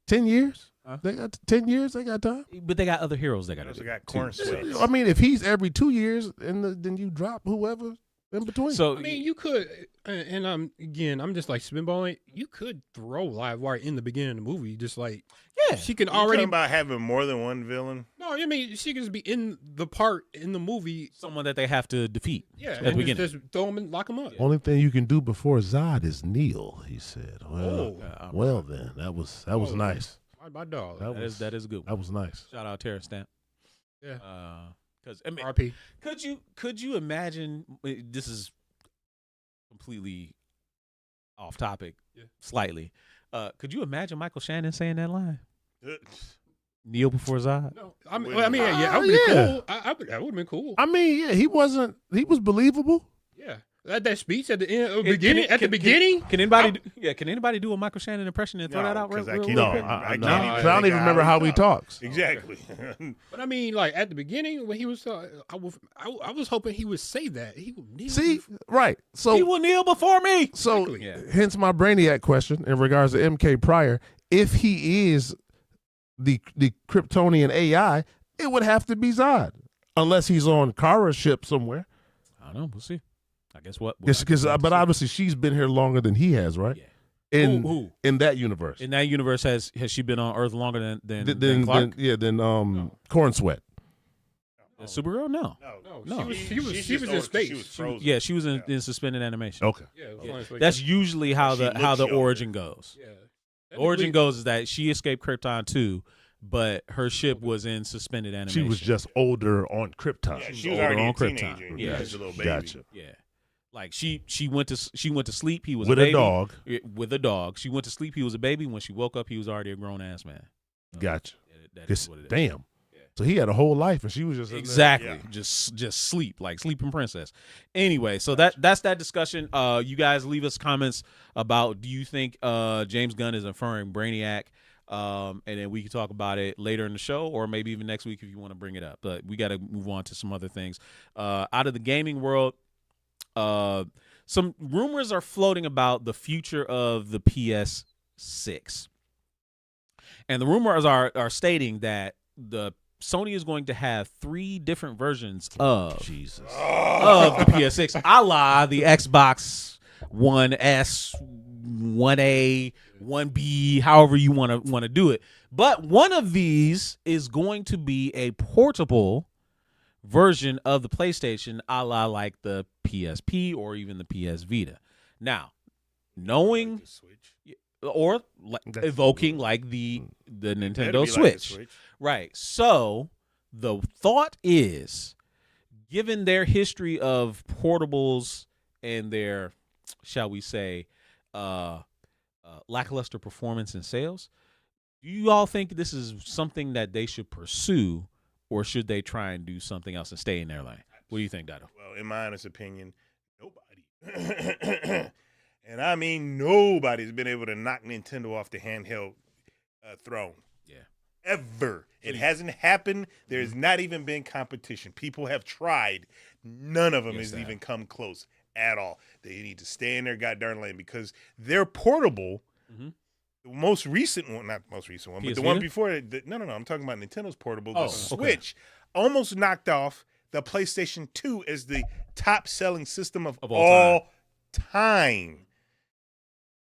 10 years. They got 10 years. They got time. But they got other heroes. They got corn sweats. I mean, if he's every 2 years, then you drop whoever in between. So I mean, you could, and I'm just like spitballing. You could throw Livewire in the beginning of the movie, just like she can already talking about having more than one villain. No, I mean she can just be in the part in the movie, someone that they have to defeat. Yeah, at the beginning. Just throw him and lock him up. Only thing you can do before Zod is kneel. He said. Well, then that was nice. My dog. That is a good one. That was nice. Shout out Terra Stamp. Yeah. Because I mean, RP. Could you imagine? This is completely off topic, slightly. Could you imagine Michael Shannon saying that line? Kneel before Zod. No, I mean, that would be cool. That would have been cool. I mean, yeah, he was believable. Yeah. That speech at the end, beginning. Can anybody do a Michael Shannon impression and throw that out? I don't even remember how he talks. Exactly. But I mean, like at the beginning when he was, I was hoping he would say that he would kneel. See, right? So he will kneel before me. So, hence my Brainiac question in regards to MK Pryor. If he is the Kryptonian AI, it would have to be Zod, unless he's on Kara's ship somewhere. I don't know. We'll see. I guess what? But obviously she's been here longer than he has, right? Yeah. In that universe. In that universe, has she been on Earth longer than Clark? Corn Sweat. Supergirl? No. She was in space. She was in suspended animation. Okay. That's usually how the origin goes. Yeah. The origin goes is that she escaped Krypton too, but her ship was in suspended animation. She was just older on Krypton. Yeah, she was already a teenager. Yeah, she was a little baby. Gotcha. Yeah. Like she went to sleep. He was with a baby. A dog. With a dog. She went to sleep. He was a baby. When she woke up, he was already a grown ass man. Gotcha. That is what it is. Damn. Yeah. So he had a whole life, and she was just exactly just sleep, like sleeping princess. Anyway, so that's that discussion. You guys leave us comments about, do you think James Gunn is inferring Brainiac? And then we can talk about it later in the show, or maybe even next week if you want to bring it up. But we got to move on to some other things. Out of the gaming world. Some rumors are floating about the future of the PS6, and the rumors are stating that the Sony is going to have 3 different versions of the PS6, a la the Xbox One S, 1A, 1B, however you want to do it. But one of these is going to be a portable version of the PlayStation, a la like the PSP or even the PS Vita. Now, knowing like the Switch. Or evoking like the Nintendo Switch. Like the Switch, right? So the thought is, given their history of portables and their, shall we say, lackluster performance and sales, do you all think this is something that they should pursue? Or should they try and do something else and stay in their lane? What do you think, Dado? Well, in my honest opinion, nobody, and I mean nobody's been able to knock Nintendo off the handheld throne. Yeah. Ever. It hasn't happened. There's not even been competition. People have tried. None of them has even come close at all. They need to stay in their goddamn lane because they're portable. Mm-hmm. The most recent one, not the most recent one, but PS the one Vita? before it. No, I'm talking about Nintendo's portable. The Oh, okay. Switch almost knocked off the PlayStation 2 as the top-selling system of all time.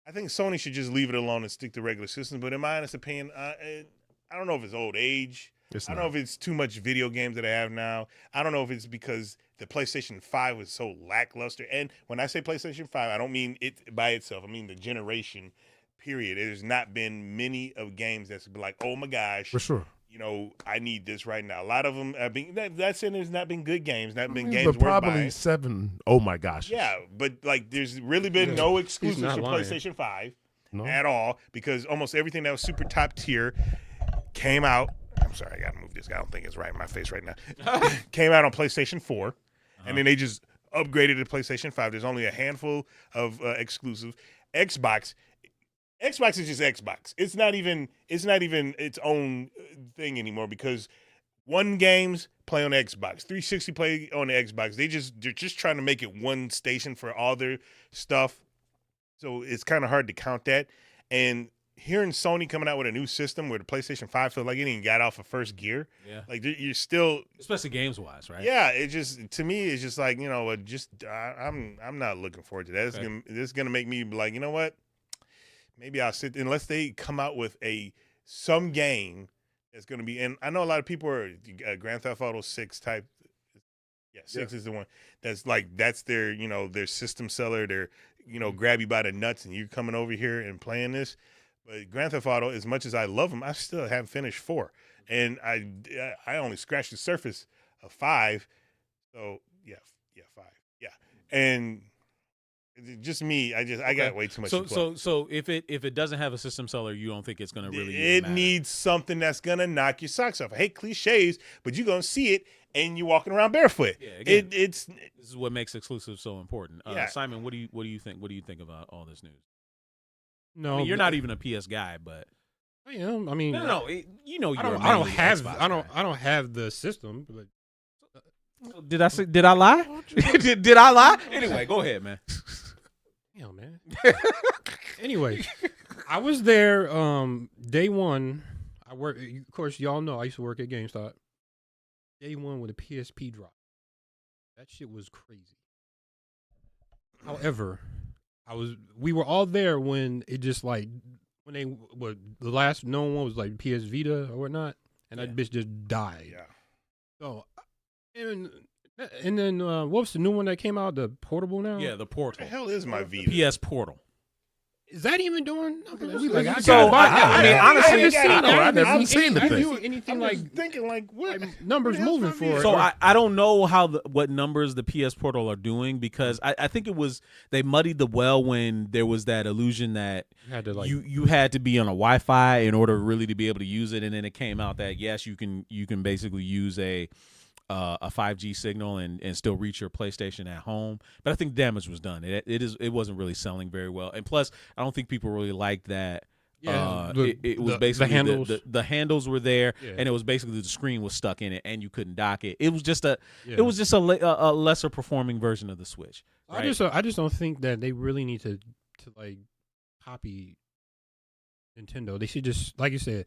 I think Sony should just leave it alone and stick to regular systems. But in my honest opinion, I don't know if it's old age. I don't know if it's too much video games that I have now. I don't know if it's because the PlayStation 5 was so lackluster. And when I say PlayStation 5, I don't mean it by itself. I mean the generation, period. There's not been many of games that's been like, oh my gosh. For sure. You know, I need this right now. A lot of them have been. That's in. There's not been good games. Not been games but worth probably buying. 7. Oh my gosh. Yeah, but like, there's really been no exclusives for PlayStation 5 at all, because almost everything that was super top tier came out. I'm sorry, I gotta move this. I don't think it's right in my face right now. Came out on PlayStation 4, and then they just upgraded to PlayStation 5. There's only a handful of exclusives. Xbox is just Xbox. It's not even its own thing anymore, because one games play on Xbox, 360 play on the Xbox. They're just trying to make it one station for all their stuff. So it's kind of hard to count that. And hearing Sony coming out with a new system where the PlayStation 5 feels like it ain't got off of first gear. Yeah. Like you're still, especially games wise, right? Yeah. It just, to me, it's just like, I'm not looking forward to that. This is gonna make me be like, you know what? Maybe I'll sit, unless they come out with some game that's going to be, and I know a lot of people are Grand Theft Auto 6 type. Yeah, 6 is the one that's like, that's their, their system seller. They're, grab you by the nuts and you're coming over here and playing this. But Grand Theft Auto, as much as I love them, I still haven't finished 4. And I only scratched the surface of 5. So, 5. Yeah. And just me, I got way too much. So if it doesn't have a system seller, you don't think it's going to really? It needs something that's going to knock your socks off. I hate cliches, but you're going to see it, and you're walking around barefoot. Yeah, again, this is what makes exclusive so important. Simon, what do you think? What do you think about all this news? No, I mean, you're not even a PS guy, but I am. I mean, no. I don't have the system, but. Did I lie? did I lie? Anyway, go ahead, man. Damn, man. Anyway, I was there day one. I work. Of course, y'all know I used to work at GameStop. Day one with a PSP drop. That shit was crazy. However, we were all there when it just like the last known one was like PS Vita or whatnot, and that bitch just died. Yeah. So. And then what was the new one that came out? The portable now? Yeah, the Portal. What the hell is my Vita? PS Portal. Is that even doing nothing? Honestly, I never seen the thing. Anything like thinking like what numbers moving for it? So I don't know what numbers the PS Portal are doing, because I think they muddied the well when there was that illusion that you had to be on a Wi-Fi in order really to be able to use it, and then it came out that yes, you can basically use a 5G signal and still reach your PlayStation at home. But I think damage was done. It wasn't really selling very well, and plus I don't think people really liked that. Yeah, it was basically the handles. The handles were there, and it was basically the screen was stuck in it, and you couldn't dock it. It was just a lesser performing version of the Switch. Right? I just don't think that they really need to like copy Nintendo. They should just, like you said,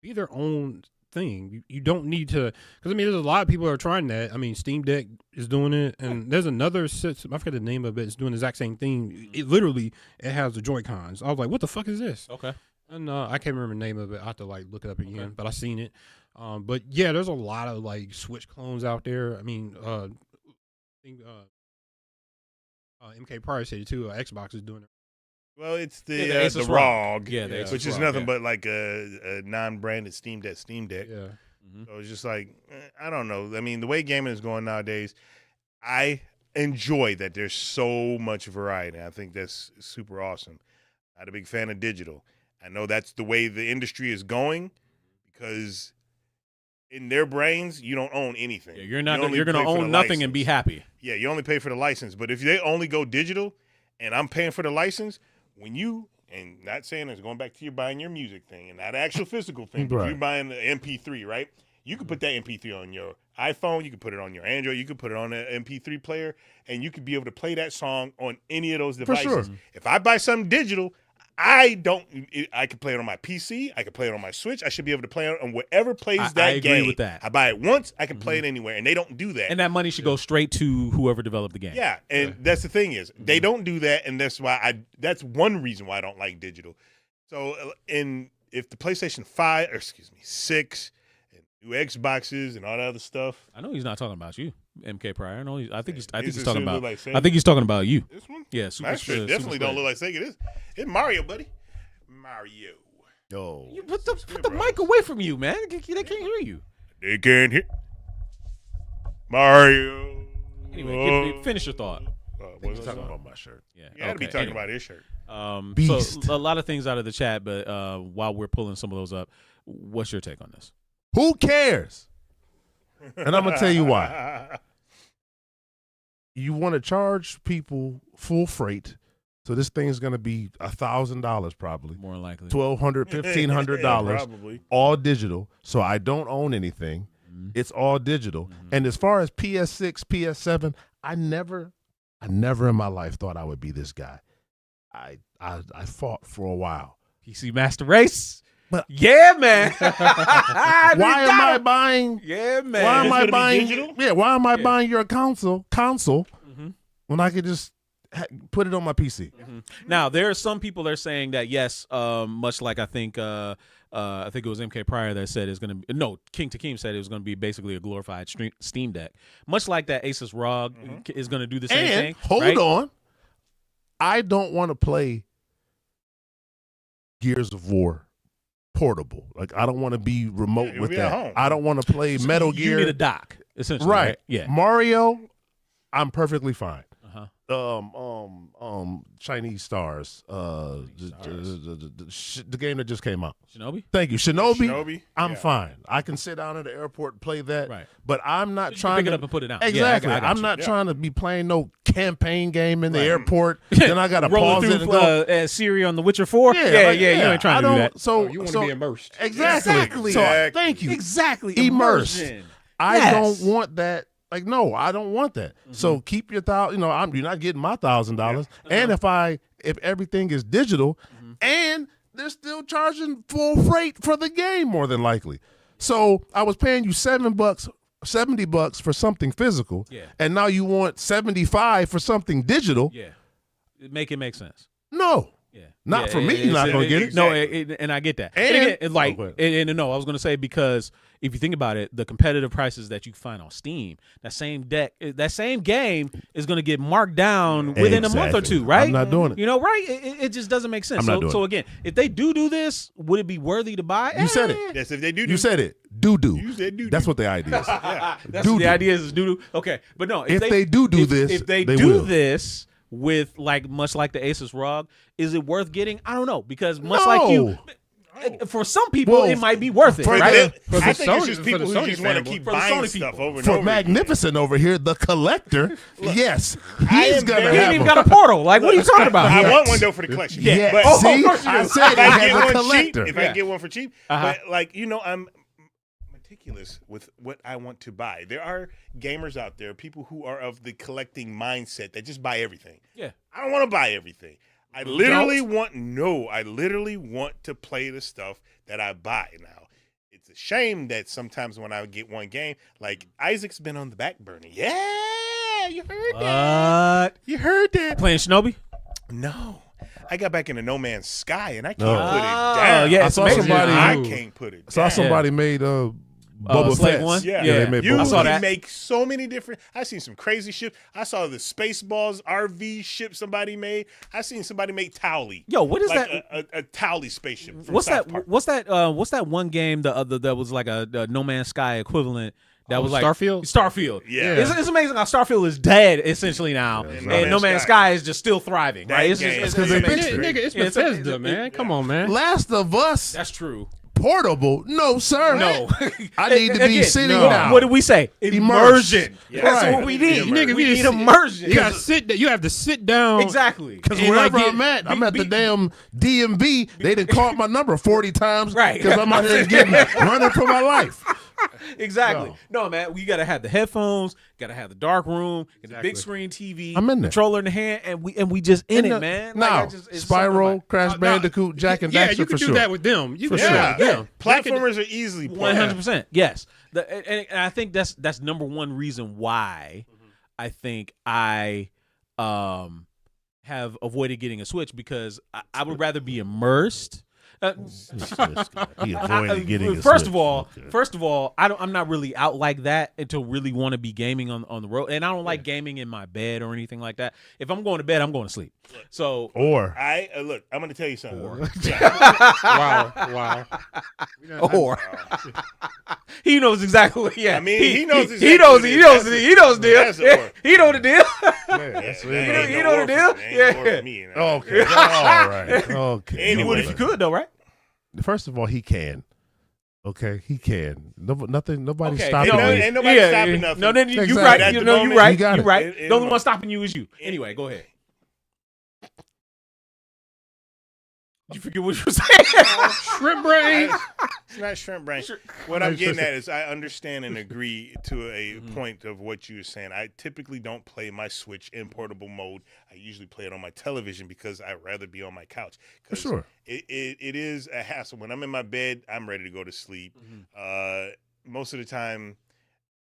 be their own thing. You don't need to, because I mean, there's a lot of people that are trying that. I mean, Steam Deck is doing it, and there's another system, I forget the name of it, it's doing the exact same thing. It has the Joy-Cons. I was like, what the fuck is this? Okay. And I can't remember the name of it. I have to like look it up again, but I seen it. But yeah, there's a lot of like Switch clones out there. I mean, I think MK Pryor said it too. Xbox is doing it. Well, it's the ROG, which is nothing but like a non-branded Steam Deck. Yeah. Mm-hmm. So it's just like, I don't know. I mean, the way gaming is going nowadays, I enjoy that there's so much variety. I think that's super awesome. Not a big fan of digital. I know that's the way the industry is going, because in their brains, you don't own anything. Yeah, you're going to own nothing and be happy. Yeah, you only pay for the license. But if they only go digital and I'm paying for the license, and not saying it's going back to you buying your music thing and not actual physical thing, but you're buying the MP3, right? You can put that MP3 on your iPhone, you can put it on your Android, you can put it on an MP3 player, and you could be able to play that song on any of those devices. For sure. If I buy something digital, I can play it on my PC. I can play it on my Switch. I should be able to play it on whatever plays that game. I agree with that. I buy it once. I can play it anywhere, and they don't do that. And that money should go straight to whoever developed the game. Yeah, and that's the thing is they don't do that, and that's why that's one reason why I don't like digital. So, if the PlayStation 6, and new Xboxes and all that other stuff. I know he's not talking about you, MK Pryor. I think he's talking about. Like I think he's talking about you. This one? Yeah, definitely don't look like Sega. It's Mario, buddy. Mario. Yo. You put the mic away from you, man. They can't hear you. They can't hear. Mario. Anyway, finish your thought. He's talking about my shirt. Yeah, You gotta be talking about his shirt. Beast. So a lot of things out of the chat, but while we're pulling some of those up, what's your take on this? Who cares? And I'm gonna tell you why. You want to charge people full freight, so this thing is gonna be $1,000 probably, More likely, $1,200, $1,500, Probably. all digital. So I don't own anything. It's all digital. And as far as PS6, PS7, I never in my life thought I would be this guy. I fought for a while. PC Master Race. But yeah, man. Why am I buying? Yeah, man. Why am I gonna be buying? digital? Yeah, why am I buying your console when I could just put it on my PC? Now there are some people that are saying that yes, much like I think it was MK Pryor that said it's going to King Takeem said it was going to be basically a glorified Steam Deck, much like that Asus ROG is going to do the same thing. Hold on, I don't want to play Gears of War portable. Like I don't want to be remote with that. Home. I don't want to play Metal Gear. You need a dock, essentially. Right. Yeah. Mario, I'm perfectly fine. Uh-huh. Chinese Stars. The game that just came out. Shinobi? Thank you. Shinobi. I'm Yeah. fine. I can sit down at the airport and play that. Right. But I'm not You trying pick to it up and put it down. Exactly. Yeah, I got I'm you. not Yeah. trying to be playing no campaign game in the airport. Then I got to pause rolling it and through go. Siri on The Witcher 4. Yeah, Yeah, like, you ain't trying to do that. So You want to be immersed. Exactly. So Exactly. thank you. Exactly. Immersed. Immersion. I Yes. don't want that. Like, no, I don't want that. So keep your $1,000. You're not getting my $1,000. And if everything is digital, and they're still charging full freight for the game, more than likely. So I was paying you $70 for something physical, and now you want $75 for something digital. Yeah. Make it make sense. No. Yeah. Not for me, you're not gonna get it. No, and I get that. And again, it's like, go ahead. I was going to say, because if you think about it, the competitive prices that you find on Steam, that same game is going to get marked down within a month or Exactly. two, right? I'm not doing it. Right? It just doesn't make sense. I'm not doing So it. again, if they do this, would it be worthy to buy? You said it. Yes, if they do. You said it. Doo-doo. You said doo-doo. That's what the idea is. That's Doo-doo. the idea is doo-doo. Okay, but no. If they do this, if they they do will. this with much like the Asus ROG, is it worth getting? I don't know, because much like you, for some people, Well, it might be worth it, for right? them- I think Sony- it's just for people the who Sony just want to fanboy. keep For the buying Sony stuff people. over and For over. Magnificent over here, the collector, yes, I he's am gonna very- He have ain't even them. got a portal. Like, what are you talking about? I want one though for the collection. Yeah, But see, of course you I do. said if it I has get a one cheap, collector. if I get one for cheap, Uh-huh. but I'm meticulous with what I want to buy. There are gamers out there, people who are of the collecting mindset that just buy everything. Yeah. I don't want to buy everything. I literally want to play the stuff that I buy now. It's a shame that sometimes when I get one game, like Isaac's been on the back burner. Yeah, you heard that. You heard that. Playing Shinobi? No. I got back into No Man's Sky and I can't No. put it Oh, down. yeah, I it's saw amazing. somebody I who- can't put it Saw down. somebody made Boba Slave Fett. One? Yeah, they made you I saw can that. make so many different. I seen some crazy ship. I saw the Spaceballs RV ship somebody made. I seen somebody make Towley. Yo, what is like that? A Towley spaceship. From What's South that? Park. What's that one game that was like a No Man's Sky equivalent? That was like Starfield? Starfield. Yeah. It's amazing how Starfield is dead essentially now, and No Man's Sky is just still thriving. That Right? game- It's 'cause they amazing. fixed it. Nigga, it's Yeah, Bethesda, man. Come on, man. Last of Us That's true. portable? No, sir. No, I need to be Again, sitting what- down. What did we say? Immersed. Immersion. Yeah. That's Right. what we need. Nigga, we we need just- immersion. You gotta sit. You have to sit down. Exactly. Because And, wherever like, I'm at, I'm at the damn DMV. They done called my number 40 times Right. because I'm out here running for my life. Exactly. No, man, we gotta have the headphones, gotta have the dark room, and the big screen TV, I'm in there. controller in the hand, and we just in it, man. Now, Spyro, Crash Bandicoot, Jack and Daxter you can for do sure. that with them. You For can do sure. that with them. Platformers are easily 100%. Yes, and I think that's number one reason why I think I have avoided getting a Switch, because I would rather be immersed. He avoided getting a First Switch. of all, I'm not really out like that until really want to be gaming on the road, and I don't like gaming in my bed or anything like that. If I'm going to bed, I'm going to sleep. So Or look, I'm going to tell you something. Wow. or he knows exactly what. Yeah, I mean, he knows he knows the deal. That's the or. He know the deal. You know the deal? Yeah. okay, all right, okay. And You would if you could, though, right? First of all, he can. Okay, he can. Nobody's Okay, stopping no, him. ain't nobody stopping nothing. No, then you Exactly. right. At You the know, you moment, right. you got You it. right. It- The only one stopping you is you. Anyway, go ahead. Did you forget what you were saying? Shrimp brain. It's not shrimp brain. What I'm getting at is I understand and agree to a point of what you were saying. I typically don't play my Switch in portable mode. I usually play it on my television because I'd rather be on my couch. For sure. It is a hassle. When I'm in my bed, I'm ready to go to sleep. Most of the time,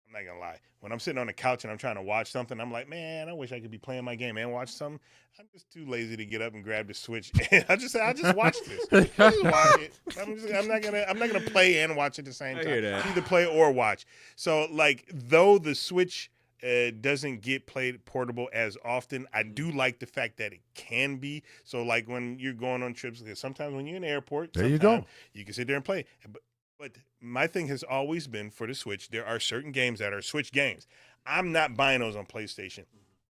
I'm not gonna lie. When I'm sitting on the couch and I'm trying to watch something, I'm like, man, I wish I could be playing my game and watch something. I'm just too lazy to get up and grab the Switch. And I just watch this. I just watch it. I'm not gonna play and watch at the same time. I hear that. Either play or watch. So like, though the Switch doesn't get played portable as often, I do like the fact that it can be. So like when you're going on trips, because sometimes when you're in the airport, There you go. you can sit there and play. But my thing has always been for the Switch, there are certain games that are Switch games. I'm not buying those on PlayStation.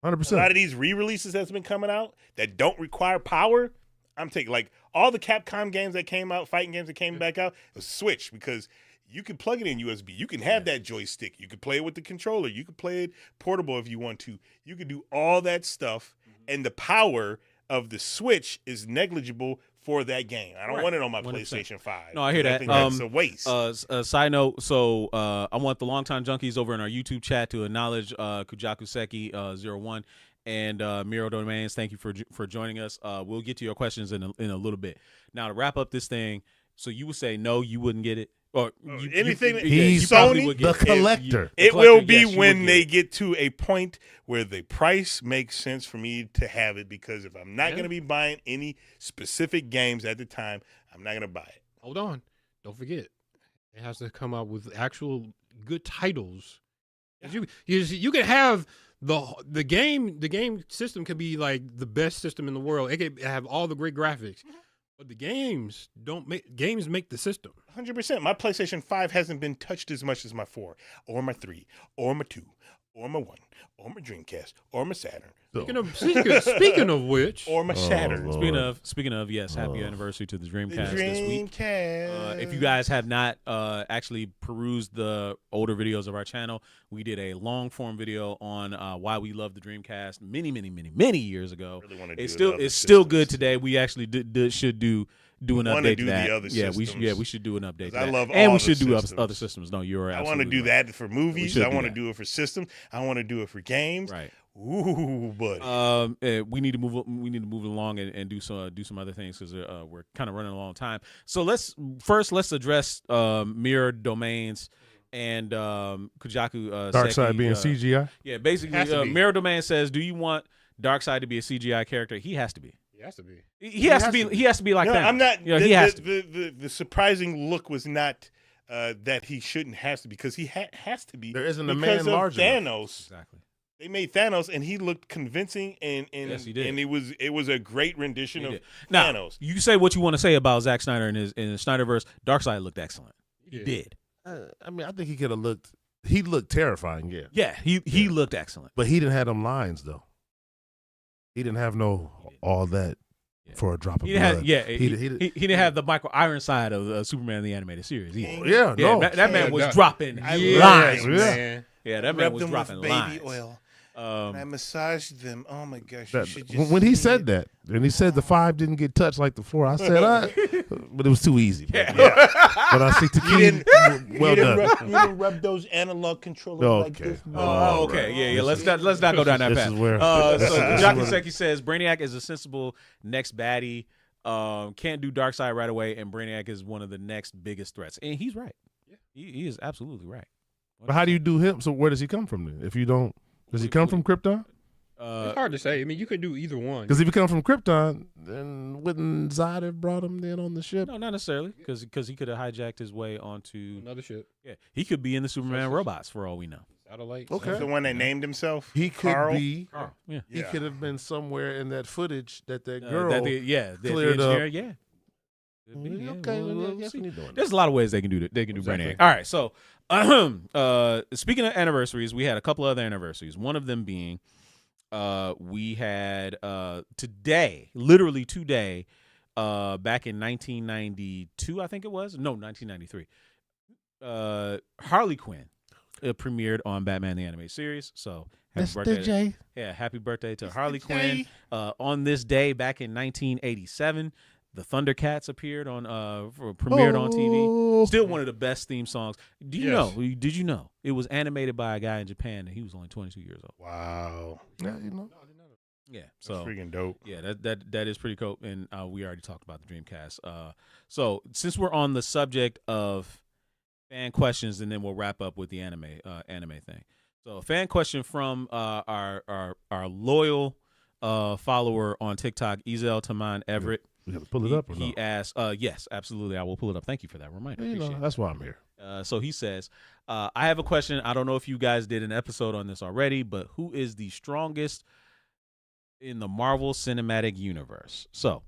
100%. A lot of these re-releases that's been coming out that don't require power, I'm taking, like all the Capcom games that came out, fighting games that came back out, it was Switch, because you can plug it in USB. You can have that joystick. You can play it with the controller. You can play it portable if you want to. You can do all that stuff, and the power of the Switch is negligible for that game. I don't want it on my 100%. PlayStation 5. No, I hear that. I think that's a waste. Side note, so I want the longtime junkies over in our YouTube chat to acknowledge Kujaku Seki 01 and Miro Domains. Thank you for joining us. We'll get to your questions in a little bit. Now, to wrap up this thing, so you would say no, you wouldn't get it? Or anything he's Sony, would the get it. collector. It collector, will be yes, you when would they get get to a point where the price makes sense for me to have it, because if I'm not going to be buying any specific games at the time, I'm not going to buy it. Hold on. Don't forget. It has to come out with actual good titles. You can have the game system could be like the best system in the world. It could have all the great graphics. But the games make the system. 100%. My PlayStation 5 hasn't been touched as much as my 4 or my 3 or my 2 or my 1 or my Dreamcast or my Saturn. Speaking of which, or my Saturn. Speaking of, yes, happy anniversary to the Dreamcast this week. Dreamcast. If you guys have not actually perused the older videos of our channel, we did a long form video on why we love the Dreamcast many years ago. Really It's still good today. We actually should do an update to that. The other we should do an update. To I that. love and all we should the do systems. other systems. No, you're I absolutely want to do right. that for movies. should I do want to that. do it for systems. I want to do it for games. Right. Ooh, buddy. We need to move along and do some other things, because we're kind of running a long time. So let's address Mirror Domains and Kujaku Darkseid being CGI. Yeah, basically, Mirror Domain says, "Do you want Darkseid to be a CGI character?" He has to be. he has to be. He has to be. He has to be like No, that. I'm not. He has to. The surprising look was not that he shouldn't has to, because he has to be. There isn't a because man of large Thanos. enough. Exactly. They made Thanos, and he looked convincing, and Yes, he did. and it was a great rendition of Now, Thanos. you say what you want to say about Zack Snyder in his Snyderverse. Darkseid looked excellent. He Yeah. did. I mean, I think he could have looked. He looked terrifying, yeah. Yeah, he looked excellent. But he didn't have them lines though. He didn't have all that for a drop of He blood. didn't have, he didn't have the Michael Ironside of Superman the animated series either. Yeah, no. That man was Yeah, dropping Yeah, lines. man. Yeah, that man Rubbed was them dropping with baby lines. oil. And I massaged them. Oh my gosh! When he said that, and he said the 5 didn't get touched like the 4, I said, but it was too easy. But I see Tequila. Well done. You didn't rub those analog controllers like this. Oh, okay. Yeah. Let's not go down that path. So Jockey Seki says Brainiac is a sensible next baddie. Can't do Darkseid right away, and Brainiac is one of the next biggest threats. And he's right. Yeah. He is absolutely right. But how do you do him? So where does he come from then? If you don't, does he come from Krypton? It's hard to say. I mean, you could do either one. Because if he come from Krypton, then wouldn't Zod have brought him then on the ship? No, not necessarily. Because he could have hijacked his way onto another ship. Yeah, he could be in the Superman robots for all we know. Satellite. Okay, the one that named himself. He could be. Carl. Yeah, he could have been somewhere in that footage that girl. Cleared up. Yeah. Okay, we'll see. There's a lot of ways they can do that. They can do Brainiac. All right, so speaking of anniversaries, we had a couple other anniversaries. One of them being we had today, literally today, back in 1992, I think it was. No, 1993. Harley Quinn premiered on Batman the Animated Series. So happy birthday! Happy birthday to Harley Quinn. On this day, back in 1987. The Thundercats appeared on premiered on TV. Still one of the best theme songs. Did you know it was animated by a guy in Japan and he was only 22 years old? Wow. Yeah, you know. Yeah, so that's freaking dope. Yeah, that is pretty cool. And we already talked about the Dreamcast. So since we're on the subject of fan questions, and then we'll wrap up with the anime thing. So a fan question from our loyal follower on TikTok, Ezel Taman Everett. We have to pull it up. He asked, yes, absolutely. I will pull it up. Thank you for that reminder. That's why I'm here. So he says, I have a question. I don't know if you guys did an episode on this already, but who is the strongest in the Marvel Cinematic Universe? So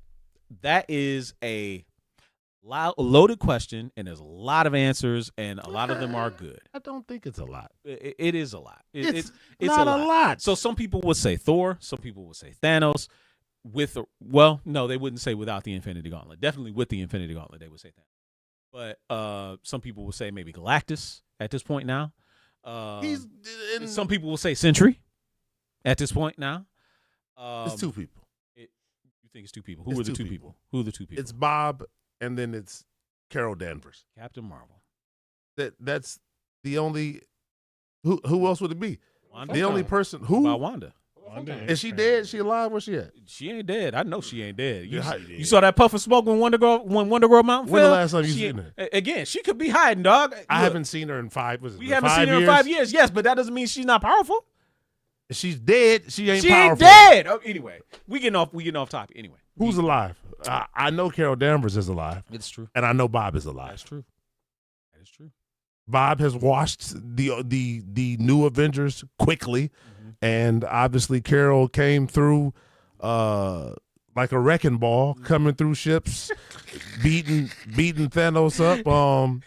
that is a loaded question, and there's a lot of answers, and a lot of them are good. I don't think it's a lot. It is a lot. It's not a lot. So some people would say Thor. Some people would say Thanos. No, they wouldn't say without the Infinity Gauntlet. Definitely with the Infinity Gauntlet, they would say that. But some people will say maybe Galactus at this point now. Some people will say Sentry at this point now. It's two people. You think it's two people? Who are the two people? Who are the two people? It's Bob, and then it's Carol Danvers. Captain Marvel. That's the only. Who else would it be? Wanda? The only person who about Wanda. Is she dead? She alive? Where's she at? She ain't dead. I know she ain't dead. You saw that puff of smoke when Wonder Girl Mountain When fell? the last time you seen her? Again, she could be hiding, dog. I haven't seen her in 5 years. We haven't seen her in 5 years. Yes, but that doesn't mean she's not powerful. If she's dead, she ain't she powerful. She ain't dead. Oh, anyway, we getting off topic. Anyway, who's alive? I know Carol Danvers is alive. It's true, and I know Bob is alive. That's true. That is true. Bob has watched the new Avengers quickly, and obviously Carol came through like a wrecking ball, coming through ships, beating Thanos up.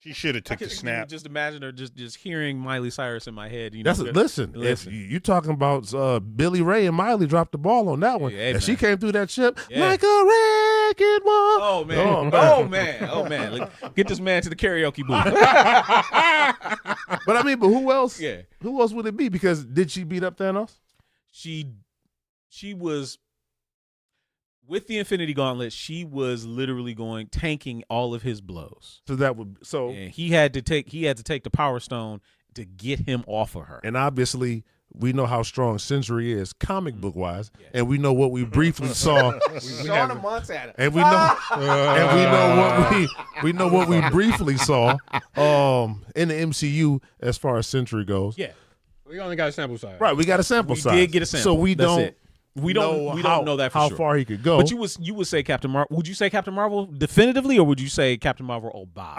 She should have took the snap. Just imagine her just hearing Miley Cyrus in my head. Listen. If you talking about Billy Ray and Miley dropped the ball on that one, and she came through that ship like a wrecking ball. Oh man! Oh man! Get this man to the karaoke booth. But who else? Yeah. Who else would it be? Because did she beat up Thanos? She was. With the Infinity Gauntlet, she was literally tanking all of his blows. And he had to take the Power Stone to get him off of her. And obviously, we know how strong Sentry is, comic book wise, and we know what we briefly saw. And we know what we briefly saw in the MCU as far as Sentry goes. Yeah, we only got a sample size. Right, we got a sample size. We did get a sample. So we don't. We don't know that for how sure. far he could go. But you would say Captain Marvel. Would you say Captain Marvel definitively, or would you say Captain Marvel or Bob?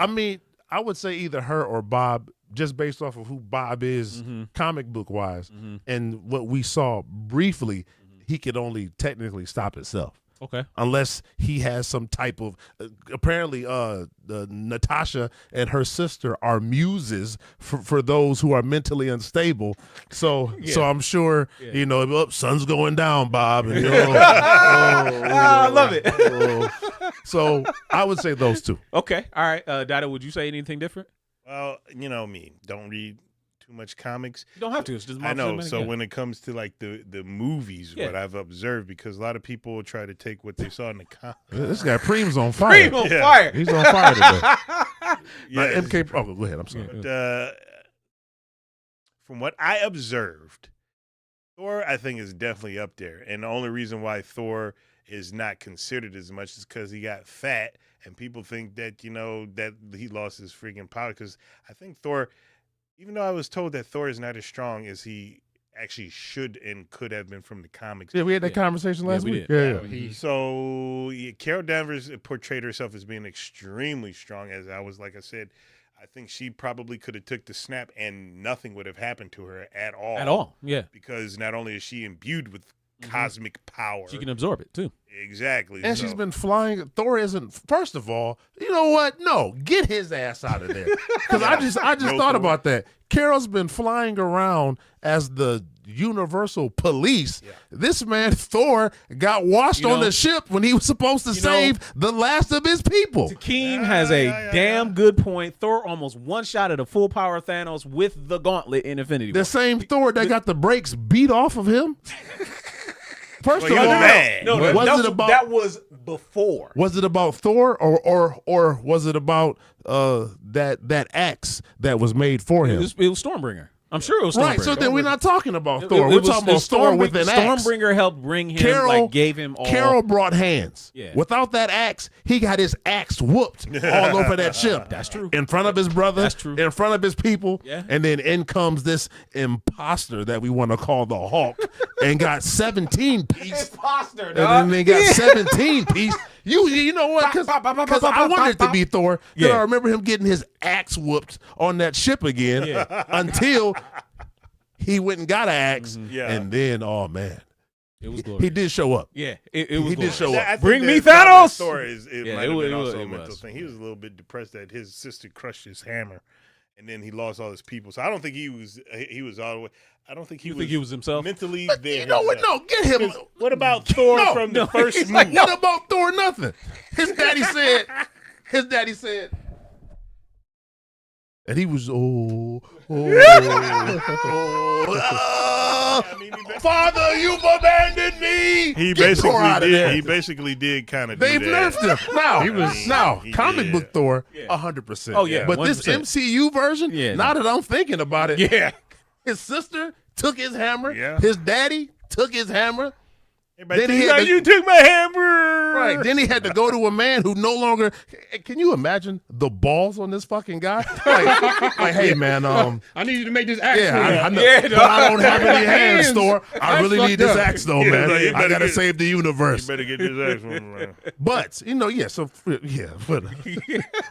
I would say either her or Bob, just based off of who Bob is, comic book wise, and what we saw briefly. He could only technically stop himself. Okay. Unless he has some type of apparently Natasha and her sister are muses for those who are mentally unstable. So I'm sure sun's going down, Bob. And, I love it. So I would say those two. Okay. All right. Dada, would you say anything different? Well, me. Don't read too too much comics. You don't have to. It's just I know. So when it comes to like the movies, Yeah. what I've observed, because a lot of people try to take what they saw in the comics. This guy Preem's on fire. Cream on fire. He's on fire today. Yeah, MK. Oh, go ahead. I'm sorry. But, from what I observed, Thor, I think, is definitely up there. And the only reason why Thor is not considered as much is because he got fat, and people think that, you know, that he lost his freaking power. Because I think Thor, even though I was told that Thor is not as strong as he actually should and could have been from the comics. Yeah, we had that conversation last we week. did. Yeah. So Carol Danvers portrayed herself as being extremely strong. As I said, I think she probably could have took the snap and nothing would have happened to her at all. At all, yeah. Because not only is she imbued with cosmic power, She can absorb it too. exactly. And so, she's been flying. Thor isn't. First of all, you know what? No, get his ass out of there. Because I just No thought Thor. about that. Carol's been flying around as the universal police. Yeah. This man Thor got washed on the ship when he was supposed to save the last of his people. Takeen has a damn good point. Thor almost one shot at the full power of Thanos with the gauntlet in Infinity War. The same Thor that got the brakes beat off of him. First Well, of he was all, mad. No, that was before. was it about Thor or was it about that axe that was made for him? It was Stormbringer. I'm sure it was Stormbringer. Right, so then we're not talking about It- Thor. it We're was- talking about Thor with an axe. Stormbringer helped bring him, Carol gave him all. Carol brought hands. Yeah. Without that axe, he got his axe whooped all over that ship. That's true. In front of his brother. That's true. In front of his people. Yeah. And then in comes this imposter that we want to call the Hulk and got 17 piece. Imposter, And then they got 17 piece. You know what? Because I wanted it to be Thor. Then Yeah. I remember him getting his axe whooped on that ship again until he went and got an axe. Yeah. And then, oh, man. It was glorious. He did show up. Yeah, it was. He did glorious. show up. I think Bring me that Thanos! Thor Yeah, might it have was- been it also was- a mental thing. He was a little bit depressed that his sister crushed his hammer, and then he lost all his people. So I don't think he was all the way. I don't think he You was. think he was himself? mentally But there? you know what? himself. No, get him. 'Cause what about Thor No, from the first He's movie? like, what about Thor? Nothing. His daddy said, and he was, I mean, Father, you've abandoned me. he Get Thor out of basically there. did. He basically did kind of. They've nerfed him. Now, He was- he comic did. book Thor, 100%. Oh, yeah, But this 100%. MCU version, Yeah, now that I'm thinking about it, Yeah. his sister took his hammer. Yeah. His daddy took his hammer. Everybody Then he thinks, had like, to- you took my hammer. Right. Then he had to go to a man who no longer. Can you imagine the balls on this fucking guy? Like, hey man, I need you to make this axe. yeah, for me. I know, Yeah, but I don't have any hands, Thor. I That's really need fucked this up. axe though, Yeah, man. like, you I better gotta get- save the You universe. better get this axe from him. But so but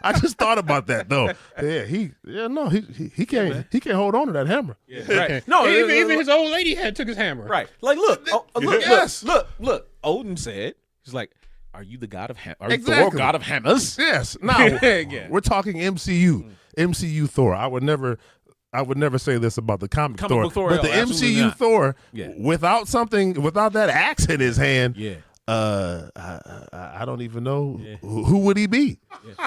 I just thought about that though. Yeah, he can't hold on to that hammer. Yeah, right. No, even his old lady had took his hammer. right. Like, look, Yes. look. Odin said, he's like, "Are you the god of Are you Exactly. Thor, god of hammers?" Yes. Now Yeah. we're talking MCU Thor. I would never say this about the comic Thor, book Thor, but the absolutely MCU not. Thor, Yeah. without that axe in his hand, Yeah, I don't even know who would he be?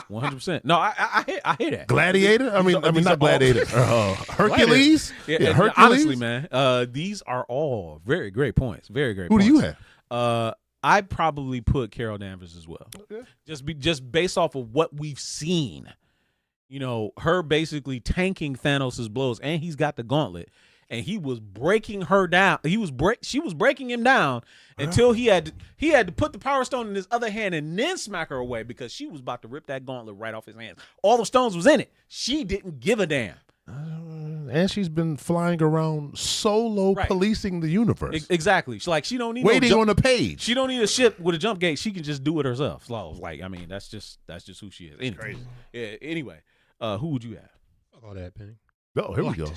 100%. No, I hear that. Gladiator? I mean, not Gladiator. Hercules? Yeah, Yeah, and Hercules. honestly, man, these are all very great points. Very great. Who do points. you have? I'd probably put Carol Danvers as well. Just based off of what we've seen. You know, her basically tanking Thanos' blows, and he's got the gauntlet, and he was breaking her down. She was breaking him down until he had to put the Power Stone in his other hand and then smack her away because she was about to rip that gauntlet right off his hands. All the stones was in it. She didn't give a damn. And she's been flying around solo, Right. policing the universe, Exactly. She don't need waiting no on a page. She don't need a ship with a jump gate. She can just do it herself. So, like, I mean, that's just who she is. Anyway, Crazy. Yeah, anyway, who would you have? Fuck all that, Penny. Oh, here we go.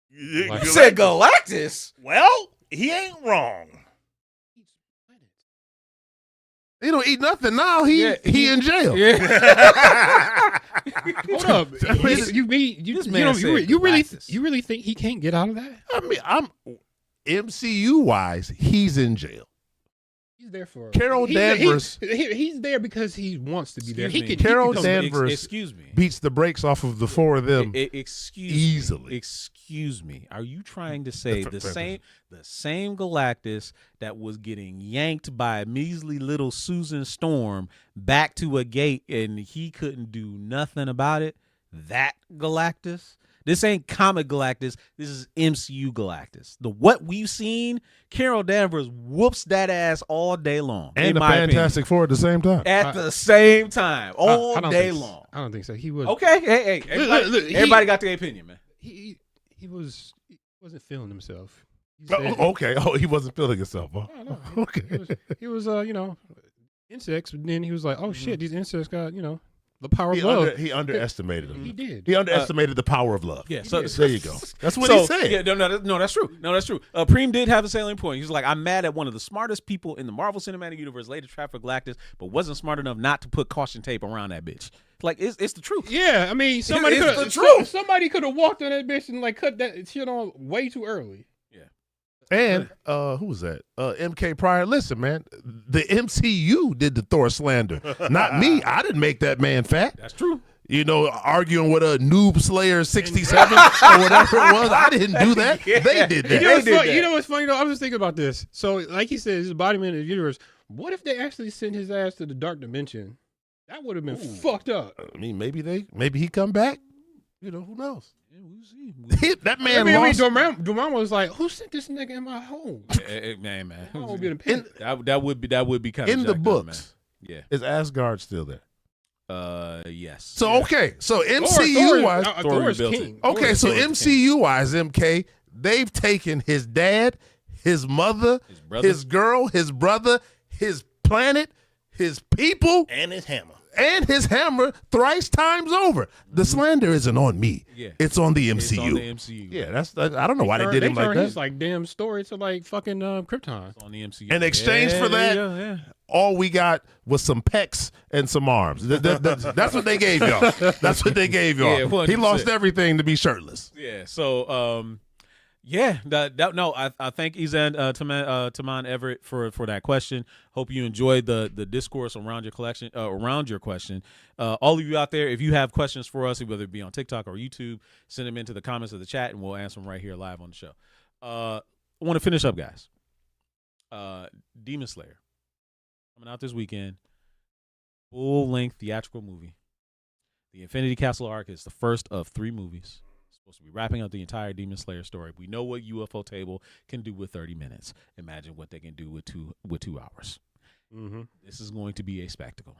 You said Galactus. Well, he ain't wrong. He don't eat nothing now. He in jail. Yeah. Hold up. You really think he can't get out of that? I mean, I'm MCU wise, he's in jail. He's there for Carol Danvers. He's there because he wants to be there. Carol Danvers excuse me. beats the brakes off of the four of them easily. Excuse me. Are you trying to say the same Galactus that was getting yanked by measly little Susan Storm back to a gate and he couldn't do nothing about it? That Galactus? This ain't comic Galactus. This is MCU Galactus. What we've seen, Carol Danvers whoops that ass all day long. And the Fantastic Four at the same time. At the same time. All day long. I don't think so. He was. Okay. Hey. Everybody got their opinion, man. He wasn't feeling himself. Okay. Oh, he wasn't feeling himself. Huh? No. Okay. He was insects. And then he was like, oh, shit, these insects got, the power of love. He underestimated him. He did. He underestimated the power of love. Yeah. So there you go. That's what he said. Yeah. No, that's true. Preem did have a salient point. He's like, I'm mad at one of the smartest people in the Marvel Cinematic Universe, laid a trap for Galactus, but wasn't smart enough not to put caution tape around that bitch. Like, it's the truth. Yeah. I mean, somebody could have walked on that bitch and like cut that shit on way too early. And who was that? MK Pryor. Listen, man, the MCU did the Thor slander, not me. I didn't make that man fat. That's true. Arguing with a Noob Slayer 67 or whatever it was. I didn't do that. They did that. You know what's funny though? I was thinking about this. So, like he said, his embodiment of the universe. What if they actually sent his ass to the dark dimension? That would have been fucked up. I mean, maybe he come back. Who knows? Yeah, we'll see. That man lost. Dormammu was like, "Who sent this nigga in my home?" Man. That would be kind of in the books. Up, man. Yeah. Is Asgard still there? Yes. So okay. So MCU wise, Thor is king. Okay, so MCU wise, MK, they've taken his dad, his mother, his girl, his brother, his planet, his people, and his hammer. Thrice times over. The slander isn't on me. Yeah. It's on the MCU. It's on the MCU. Yeah, I don't know why they did him like that. His like damn story to like fucking Krypton. It's on the MCU. In exchange for that, all we got was some pecs and some arms. That's what they gave y'all. That's what they gave y'all. Yeah, he lost everything to be shirtless. Yeah. So I thank Izan Taman Everett for that question. Hope you enjoyed the discourse around your question. All of you out there, if you have questions for us, whether it be on TikTok or YouTube, send them into the comments of the chat, and we'll answer them right here live on the show. I want to finish up, guys. Demon Slayer coming out this weekend, full-length theatrical movie. The Infinity Castle arc is the first of 3 movies. Supposed to be wrapping up the entire Demon Slayer story. We know what UFO Table can do with 30 minutes. Imagine what they can do with 2 hours. Mm-hmm. This is going to be a spectacle.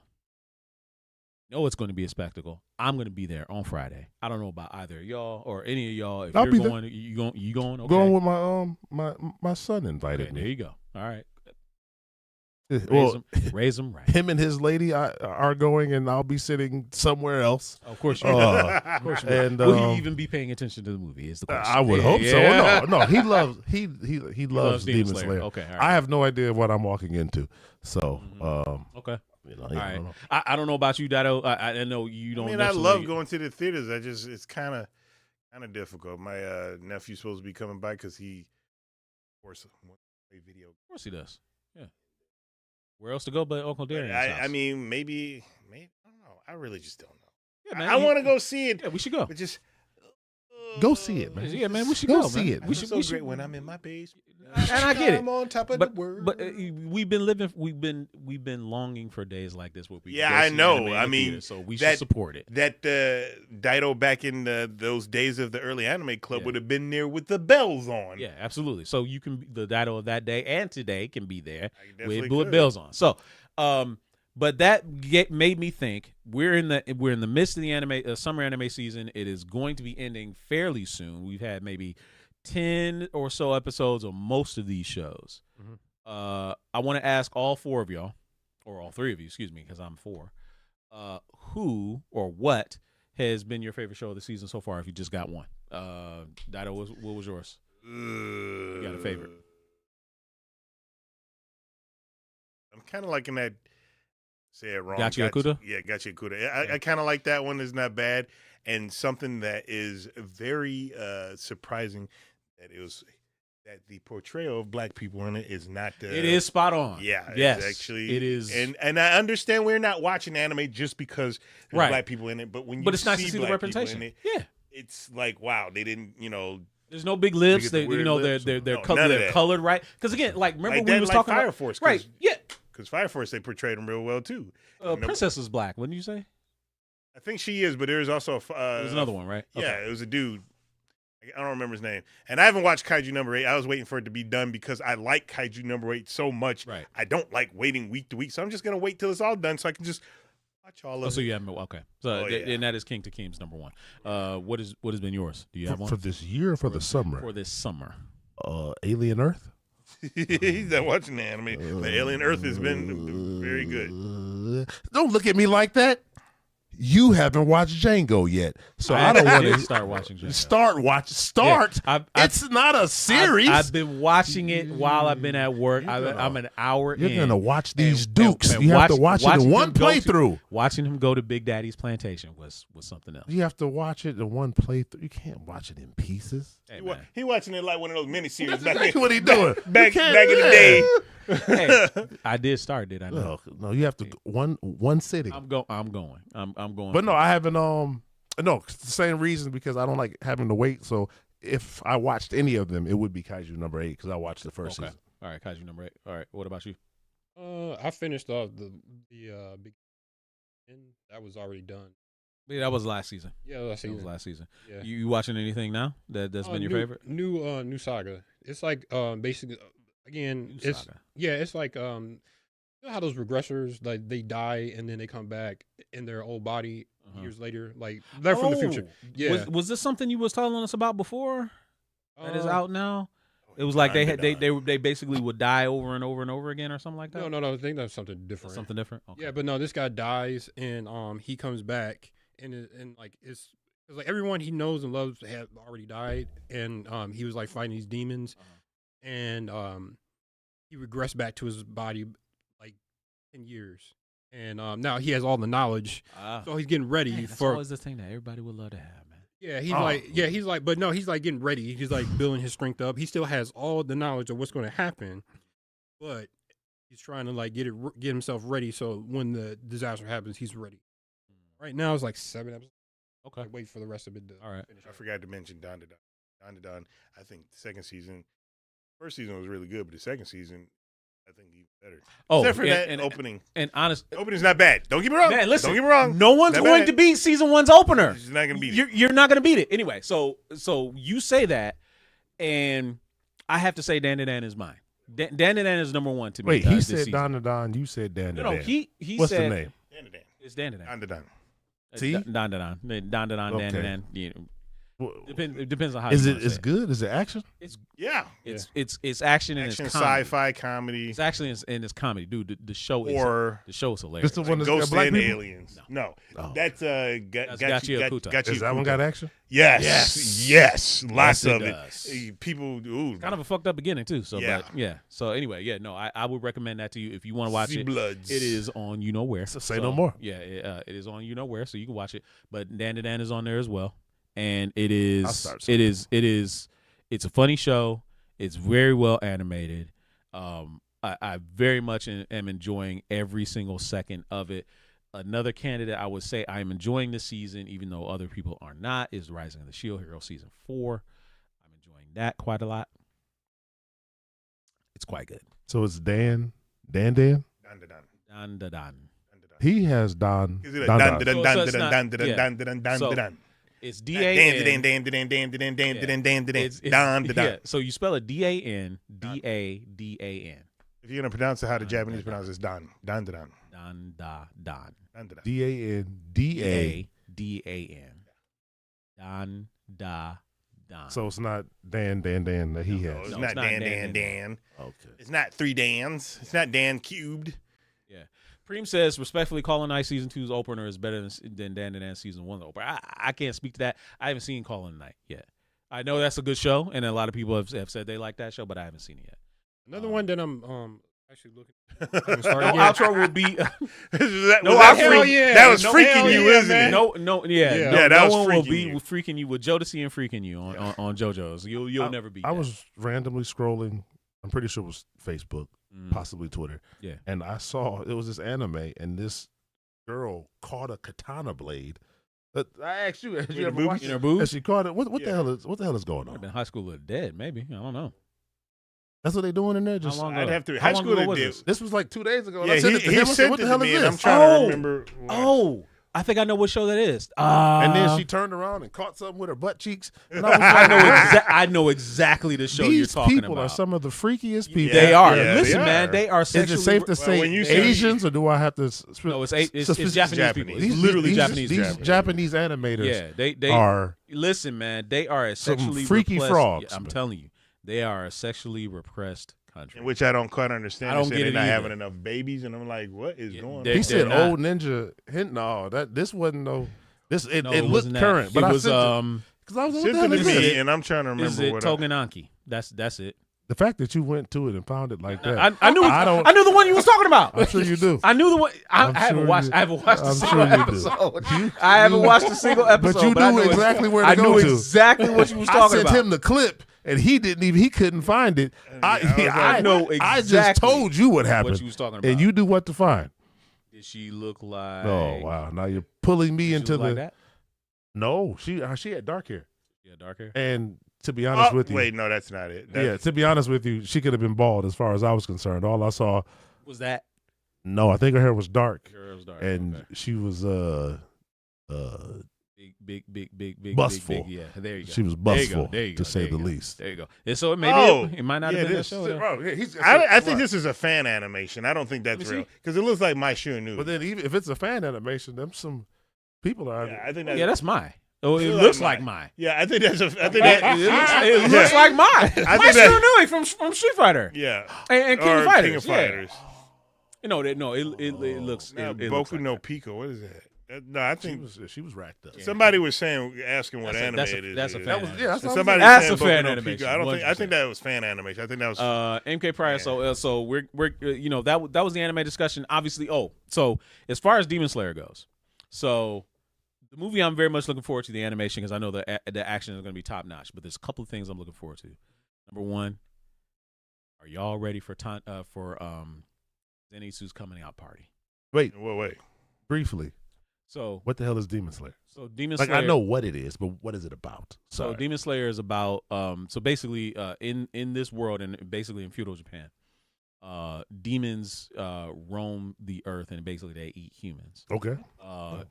It's going to be a spectacle. I'm going to be there on Friday. I don't know about either of y'all or any of y'all. If I'll you're be going, there. you going? Okay. Going with my son invited me. There you go. All right. Raise them right. Him and his lady are going, and I'll be sitting somewhere else. Of course you will. Of course you will. And will he even be paying attention to the movie? Is the question. I would hope so. No, he loves Demon Slayer. Okay, all right. I have no idea what I'm walking into. So, okay. All right. I don't know about you, Dado. I know you don't. I love going to the theaters. It's kind of difficult. My nephew's supposed to be coming by because he, of course, wants to play video. Of course he does. Yeah. Where else to go but Uncle Darian's house? I mean, maybe I don't know. I really just don't know. Yeah, man, I want to go see it. Yeah, we should go. But just go see it, man. Yeah, man, we should go see it. We should so great when I'm in my basement. And I get it. I'm on top of the world. But we've been longing for days like this. Where we I know. I mean, theater, so we should support it. That Dido back in those days of the early anime club would have been there with the bells on. Yeah, absolutely. So you can the Dido of that day and today can be there with could. bells on. So, but that made me think we're in the midst of the summer anime season. It is going to be ending fairly soon. We've had maybe 10 or so episodes of most of these shows. Mm-hmm. I want to ask all 4 of y'all, or all 3 of you, excuse me, because I'm 4. Who or what has been your favorite show of the season so far? If you just got one, Dido, what was yours? You got a favorite? I'm kind of liking that. Say it wrong. Gachi Akuta? Yeah, Gachi Akuta. I kind of like that one. It's not bad, and something that is very surprising that it was that the portrayal of black people in it is not the. It is spot on. Yeah. Yes. It's actually, it is. And I understand we're not watching anime just because there's Right. black people in it, but when you But it's nice to see the black people representation. in it, Yeah. it's like, wow, they didn't, There's no big lips. get the They, weird lips. they're No, none of they're that. colored right. Because again, like remember like we that, was like talking Fire about Force, right? Yeah. Because Fire Force they portrayed them real well too. Princess is black. What did you say? I think she is, but there's also There's another one, right? Yeah, Okay. it was a dude. I don't remember his name. And I haven't watched Kaiju number 8. I was waiting for it to be done because I like Kaiju number 8 so much. Right. I don't like waiting week to week. So I'm just going to wait till it's all done so I can just watch all of So it. you haven't. Okay. So and that is King to King's number 1. What has been yours? Do you have one For this year or for the summer? for this summer? Alien Earth. He's not watching the anime. But Alien Earth has been very good. Don't look at me like that. You haven't watched Django yet, so I don't want did to start watching Django. Start. Yeah, It's not a series. I've been watching it while I've been at work. I'm an hour You're in. gonna watch these and- Dukes. and You have to watch it watching in one him go to- playthrough. Watching him go to Big Daddy's plantation was something else. You have to watch it in one playthrough. You can't watch it in pieces. Hey, He, wa- man. he watching it like one of those miniseries. That's back exactly in, what he doing. back You can't in do the that. day. Hey, I did start, did I? No, you have to one sitting. I'm going. I'm going. But no, I haven't. No, it's the same reason because I don't like having to wait. So if I watched any of them, it would be Kaiju number 8 because I watched the first Okay. season. All right, Kaiju number 8. All right, what about you? I finished off the big. That was already done. Yeah, that was last season. Yeah, last That was season. last season. Yeah. You watching anything now that's been your favorite? New saga. It's like basically again. New It's saga. it's like you know how those regressors like they die and then they come back in their old body years later, like they're from the future. Oh, Yeah. Was this something you was telling us about before? That is Uh, out now. It was like they basically would die over and over and over again or something like that. No. I think that's something different. Something different. Okay. Yeah, but no, this guy dies and he comes back and like it's like everyone he knows and loves had already died and he was like fighting these demons and he regressed back to his body like 10 years and now he has all the knowledge so he's getting ready Man, that's for always the thing that everybody would love to have, man. yeah he's like but no he's like getting ready he's like building his strength up he still has all the knowledge of what's going to happen but he's trying to like get himself ready so when the disaster happens he's ready. Right now it's like 7 episodes. Okay. Like, wait for the rest of it to All right. finish. I forgot to mention Don to Don. Don to Don, I think the second season, first season was really good, but the second season, I think even better. Oh, Except for that and opening. And honest, The opening's not bad. Don't get me wrong. man, listen. Don't get me wrong. No one's Not going bad. to beat season 1's opener. He's not gonna beat it. You're not going to beat it anyway. So you say that, and I have to say Dan to Dan is mine. Dan to Dan is number 1 to me. Wait, he this said season. Don to Don. You said Dan to No, Dan. he What's said the name? Dan to Dan. It's Dan to Dan. Don to Don. T? Don to Don. Don to Don. Dan to Okay. Dan. Yeah. Well, It depends on how. Is you it wanna as say it. good? Is it action? Yeah. It's action and Action, it's comedy. sci-fi, comedy, It's actually and it's comedy, dude. The show is or the show is hilarious. Just the one that's Ghost got black and people? Aliens. No. Oh. That's That's Gachia Okuta. Is that one got action? Yes. Lots Yes, it of it. does. People, ooh, Kind of a fucked up beginning too. So Yeah. but yeah. So anyway, yeah. No, I would recommend that to you if you want to watch See it. Bloods. It is on you know where. So say no more. Yeah, it is on you know where, so you can watch it. But Dan to Dan is on there as well, and it is I'll start it's a funny show. It's very well animated. I very much am enjoying every single second of it. Another candidate I would say I am enjoying this season, even though other people are not, is Rising of the Shield Hero season 4. I'm enjoying that quite a lot. It's quite good. So it's Dan. Don to Don. Don to Don. Don to Don. He has Don. Is it Don. Don to Don. Don, So Don it's to not- Don, Don to yeah. Don, Don to Don, So to Don. It's Dan D-A-N. to Dan, Dan to Dan, Dan to Dan, Dan to Dan, Dan to Dan. It's- Don to Don. Yeah, so you spell it D-A-N, D-A-D-A-N. If you're gonna pronounce it how the Japanese pronounce it, it's Don. Don to Don. Don, da, Don. Don to Don. D-A-N-D-A. D-A-D-A-N. Don, da, Don. So it's not Dan that he No, has. it's No, not it's not Dan, Dan, Dan, Dan. Dan. Okay. It's not 3 Dans. It's not Dan cubed. Preem says, respectfully, Call of Night Season 2's opener is better than Dan to Dan Season 1's opener. I can't speak to that. I haven't seen Call of Night yet. I know that's a good show, and a lot of people have said they like that show, but I haven't seen it yet. Another one that I'm Actually looking. No outro will be. That was freaking you, isn't it? No, that was one will freaking be you. freaking you with Jodeci and freaking you on JoJo's. You'll never be. I was randomly scrolling. I'm pretty sure it was Facebook, possibly Twitter. Yeah, and I saw it was this anime, and this girl caught a katana blade. I asked you, you ever watched in her boobs? And she caught it. What the hell is going Might have on? been High School of the Dead, maybe. I don't know. That's what they doing in there. Just How long I'd ago? have to. How High long School ago of was the this? this was like 2 days ago. And Yeah, I sent it to he him. I said, sent what it the hell to me, is and I'm this? trying to remember. Oh, I think I know what show that is. And then she turned around and caught something with her butt cheeks. And I was I know exactly the show you're these talking people about. are some of the freakiest people. They are. Yeah, Listen, they man, are. they are Is sexually. it safe to say when you say- Asians, or do I have to? No, it's Japanese people. It's These- literally these- Japanese. These Japanese animators Yeah, they are listen, man. They are a some sexually freaky repressed, frogs, I'm man. telling you, they are a sexually repressed country. Which I don't quite understand. I don't They get say it they're not either. having enough babies, and I'm like, what is going they- on? He said not. old ninja hint. No, this wasn't no. This it No, looked wasn't that. current, but it I was sent it because I was like, what the hell Sent it is to this? me, and I'm trying to remember is it what. Togenanki? That's it. The fact that you went to it and found it like that, I knew. I knew the one you was talking about. I'm sure you do. I knew the one. I I'm haven't sure watched. you- I haven't watched a I'm single sure you do. episode. I haven't watched a single episode. But you I knew know exactly where to I go knew to. exactly what you was I talking sent about. him the clip, and he couldn't find it. I know I just exactly told you what happened, what you was talking about. and you knew what to find. Did she look like? Oh wow! Now you're pulling me She into look the. like that? No, she had dark hair, Yeah, dark hair. and to be honest with you, Wait, no, that's not it. yeah, to be honest with you, she could have been bald as far as I was concerned. All I saw, Was that? no, I think her hair was dark, Her hair was dark. and okay. she was Big, bustful. Big, yeah, there you go. she was There you go, bustful, there you go, to say there you the go. least. There you go. And so maybe Oh, it might not yeah, have been this- that show. I think this is a fan animation. I don't think that's Let me real see. because it looks like My Shoe News. But then, even if it's a fan animation, them some people are. Yeah, I think that's. Yeah, that's mine. Oh, it It looks like like mine. mine. Yeah, I think that's. I think It that. looks like mine. I My think that- Shunui from Street Fighter Yeah. and King Or of Fighters. King of yeah. Fighters. It looks. Not It looks Boku like no that. Pico. What is that? No, I She think was racked up. somebody was asking what That's a- anime that's a- it is. that's a Yeah. fan That was animation. that's what I was Somebody saying. That's was a saying fan Boku no animation, Pico. I don't think. I 100%. think that was fan animation. I think that was. MK Pryor. So we're that was the anime discussion. Obviously, so as far as Demon Slayer goes, so the movie I'm very much looking forward to the animation because I know the action is going to be top notch. But there's a couple of things I'm looking forward to. Number one, are y'all ready for Zenitsu's coming out party? Wait, wait. briefly, So what the hell is Demon Slayer? so Demon Like Slayer. I know what it is, but what is it about? So Sorry. Demon Slayer is about so basically in this world and basically in feudal Japan, demons roam the earth and basically they eat humans. Okay.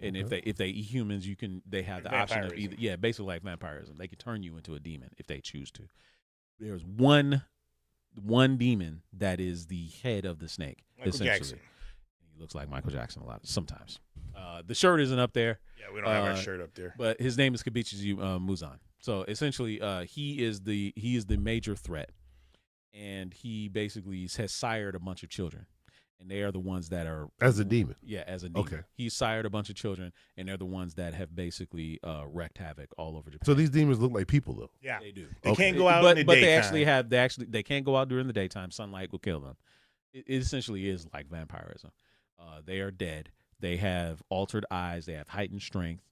And if they eat humans, they have the option of either basically like vampirism. They can turn you into a demon if they choose to. There's one demon that is the head of the snake. Michael essentially. Jackson. He looks like Michael Jackson a lot sometimes. The shirt isn't up there. Yeah, we don't have our shirt up there. But his name is Kabichizu Muzan. So essentially, he is the major threat, and he basically has sired a bunch of children, and they are the ones that are As a demon. Yeah, as a demon. Okay. He's sired a bunch of children, and they're the ones that have basically wreaked havoc all over Japan. So these demons look like people, though. Yeah, they do. They Okay. can't go out but in the but daytime. they can't go out during the daytime. Sunlight will kill them. It essentially is like vampirism. They are dead. They have altered eyes. They have heightened strength,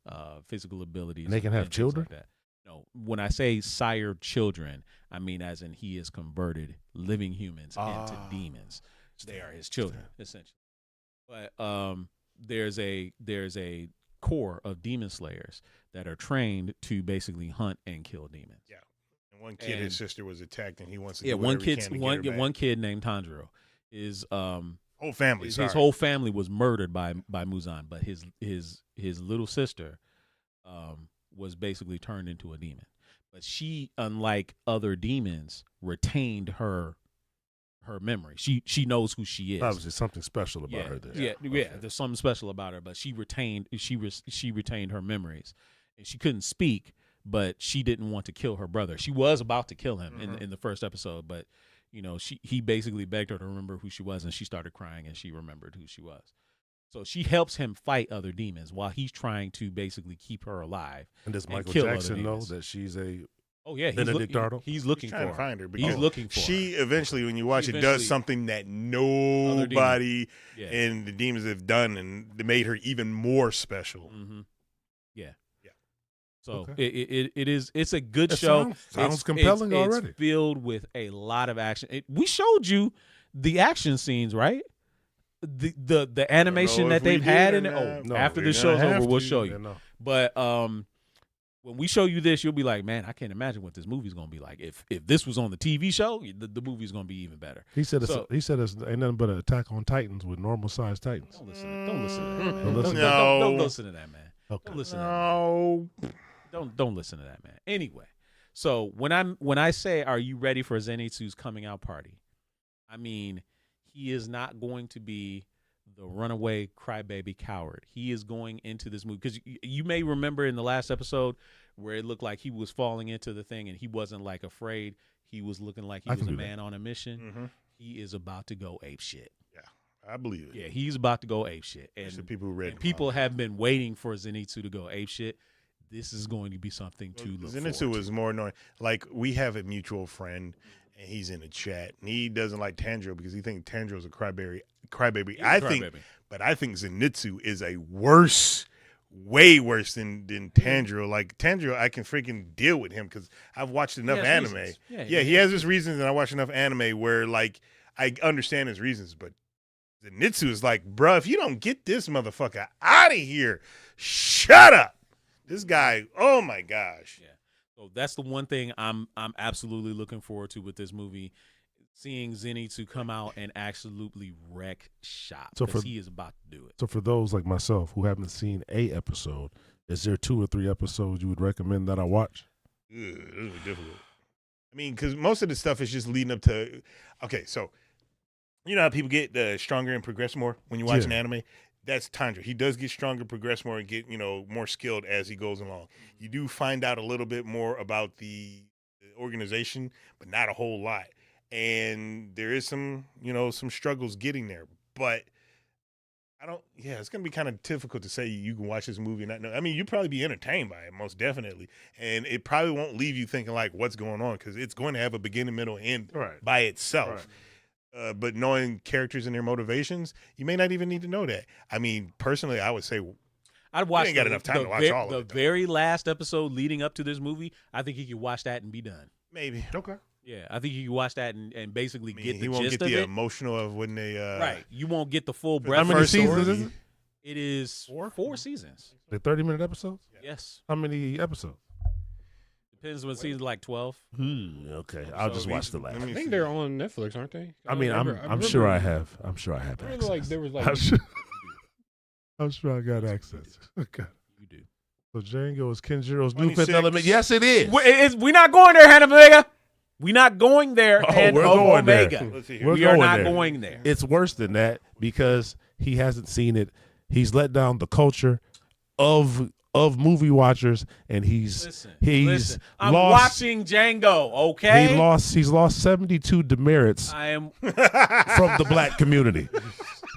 physical abilities. And they can have things children? like that. No, when I say sired children, I mean as in he has converted living humans into demons. They are his children, essentially. But there's a core of demon slayers that are trained to basically hunt and kill demons. Yeah. And one kid, his sister was attacked, and he wants to. Yeah, do one whatever he can to get her back. one kid named Tanjiro is whole family. his whole family was murdered by Muzan, but his little sister was basically turned into a demon. But she, unlike other demons, retained her memory. She knows who she is. Obviously, something special about her. Then. Yeah, Okay. there's something special about her, but she retained her memories, and she couldn't speak, but she didn't want to kill her brother. She was about to kill him in the first episode, but he basically begged her to remember who she was, and she started crying, and she remembered who she was. So she helps him fight other demons while he's trying to basically keep her alive. And does Michael kill other Jackson know demons. that she's a Oh yeah, Benedict Arnold. He's looking trying for to find her. He's because looking for She her. eventually, when you watch it, Eventually- does something that nobody Yeah. in the demons have done, and they made her even more special. Mm-hmm. Yeah. Yeah. So Okay. it's a good It show. sounds compelling already. It's filled with a lot of action. We showed you the action scenes, right? The animation that if we they've had in did it. or Oh, not. No, after we're this gonna show's over, have we'll to. show Yeah, you. no. But when we show you this, you'll be like, man, I can't imagine what this movie's gonna be like. If this was on the TV show, the movie's gonna be even better. He said So- it's ain't nothing but an Attack on Titans with normal sized Titans. Don't listen to that, man. Don't listen to Don't listen to that, man. Okay. Don't listen to that. No. Don't listen to that, man. Anyway, so when I say, are you ready for Zenitsu's coming out party? I mean, he is not going to be the runaway crybaby coward. He is going into this movie because you may remember in the last episode where it looked like he was falling into the thing and he wasn't like afraid. He was looking like he I was can a do that. man on a mission. Mm-hmm. He is about to go ape shit. I believe it. Yeah, he's about to go ape shit. There's the And people who read and people have been waiting for Zenitsu to go ape shit. This is going to be something to look Zenitsu forward was more annoying. Like, we have a mutual friend, and he's in the chat, and he doesn't like Tanjiro because he thinks Tanjiro's a crybaby. He's I a think, crybaby. but I think Zenitsu is a way worse than Tanjiro. Like, Tanjiro, I can freaking deal with him because I've watched enough has anime. reasons. Yeah, he has his reasons, and I watch enough anime where, like, I understand his reasons, but Zenitsu is like, bruh, if you don't get this motherfucker out of here, shut up. This guy, oh my gosh. Yeah. So that's the one thing I'm absolutely looking forward to with this movie, seeing Zenitsu come out and absolutely wreck shop. So Because for- he is about to do it. So for those like myself who haven't seen a episode, is there 2 or 3 episodes you would recommend that I watch? Ugh, this is difficult. I mean, because most of the stuff is just leading up to. Okay, so you know how people get stronger and progress more when you watch an anime. That's Tanjiro. He does get stronger, progress more, and get more skilled as he goes along. You do find out a little bit more about the organization, but not a whole lot. And there is some struggles getting there. But it's gonna be kind of difficult to say you can watch this movie and not know. I mean, you'll probably be entertained by it, most definitely, and it probably won't leave you thinking like, what's going on, because it's going to have a beginning, middle, end by itself. Right. But knowing characters and their motivations, you may not even need to know that. I mean, personally, I would say I'd watch. ain't got enough time to watch all of the it, though. very last episode leading up to this movie. I think he could watch that and be done. maybe. Okay. Yeah, I think you can watch that and basically I mean, get the he won't gist get of the it. emotional of when they Right, you won't get the full the breadth. How many first seasons story. is it? It is 4 seasons. The 30-minute episodes? Yes, How many episodes? depends on season, like 12. Okay, I'll just watch the last. let me I think they're on Netflix, aren't they? I mean, I'm sure I have. I'm sure I have I remember, access. like, there was, like- I'm sure I got access. Okay. You do. So Django is Kenshiro's new 26. Fifth Element. Yes, it is. We're not going there, Hannah Omega. We're not going there. Oh, and we're going there. Omega. Let's see here. We're We are going not there. going there. It's worse than that because he hasn't seen it. He's let down the culture of movie watchers, and he's Listen, I'm lost. watching Django. Okay, He's lost 72 demerits I am from the black community.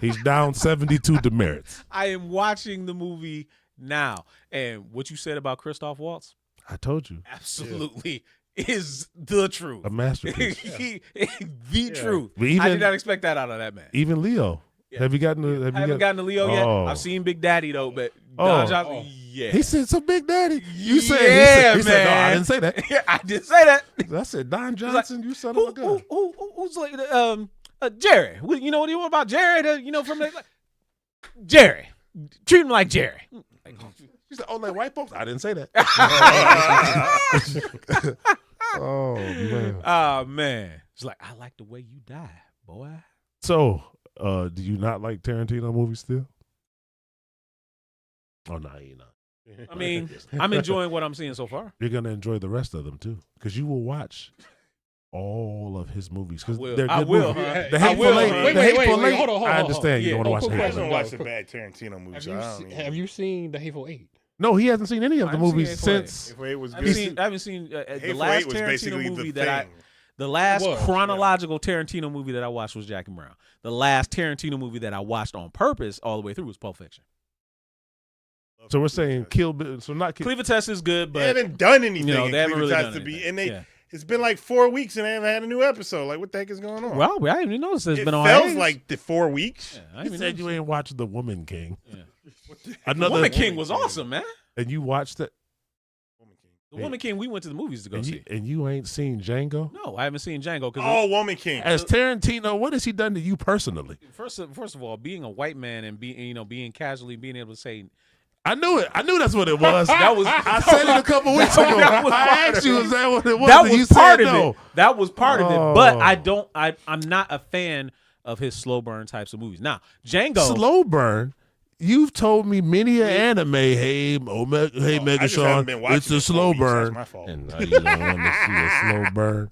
He's down 72 demerits. I am watching the movie now. And what you said about Christoph Waltz I told you, absolutely is the truth. a masterpiece. The truth. But I even- did not expect that out of that man. Even Leo. Yeah. Have you gotten to? I haven't gotten to Leo yet. Oh. I've seen Big Daddy though, but Oh. Don Johnson, yeah. He said some Big Daddy. You said Yeah, he said no, I man. didn't say that. I did say that. I said Don Johnson. You son of a gun. Who's like Jerry? You know what do you want about Jerry? From the Jerry. Treat him like Jerry. She said, "Oh, like white folks." I didn't say that. Oh man. Oh man, it's like I like the way you die, boy. So, do you not like Tarantino movies still? Oh no, you're not. I mean, I'm enjoying what I'm seeing so far. You're gonna enjoy the rest of them too, because you will watch all of his movies. Because I will. they're I good will. movies. I The Hateful will. Eight. Wait, the wait, Hateful wait, Eight. hold on, I understand you Yeah. don't want to quick watch the I Hateful don't Eight. watch the bad Tarantino movies. Have So you, I don't even- have you seen The Hateful Eight? No, he hasn't seen any of I the haven't seen movies Hateful Eight. since. If it was I good, haven't seen the Hateful last Eight was Tarantino basically movie the that thing. the last It was, yeah. chronological Tarantino movie that I watched was Jackie Brown. The last Tarantino movie that I watched on purpose all the way through was Pulp Fiction. So we're saying Kill Bill. So not Kill. Cleaver is good, but they haven't done anything. they haven't really done anything. And they, Yeah. it's been like 4 weeks and they haven't had a new episode. Like, what the heck is going on? Well, I didn't even notice there's it been on feels hiatus. like the 4 weeks. Yeah, I You didn't said even you ain't watching The Woman King. notice. Woman King was awesome, man. And you watched it. The Woman King, we went to the movies to go see. And you ain't seen Django? No, I haven't seen Django. Oh, Woman King. As Tarantino, what has he done to you personally? First of all, being a white man and being casually being able to say, I knew it. I knew that's what it was. That was- I said it a couple weeks ago. that was I part asked of you, it. is that what it was? that And you was said part of no. it. That was part of it. But Oh. I'm not a fan of his slow burn types of movies. Now, Django. Slow burn. You've told me many an anime. Hey, I Mega just Sean, haven't been watching it's a it for slow weeks. That's burn. my fault. And now you don't want to see a slow burn.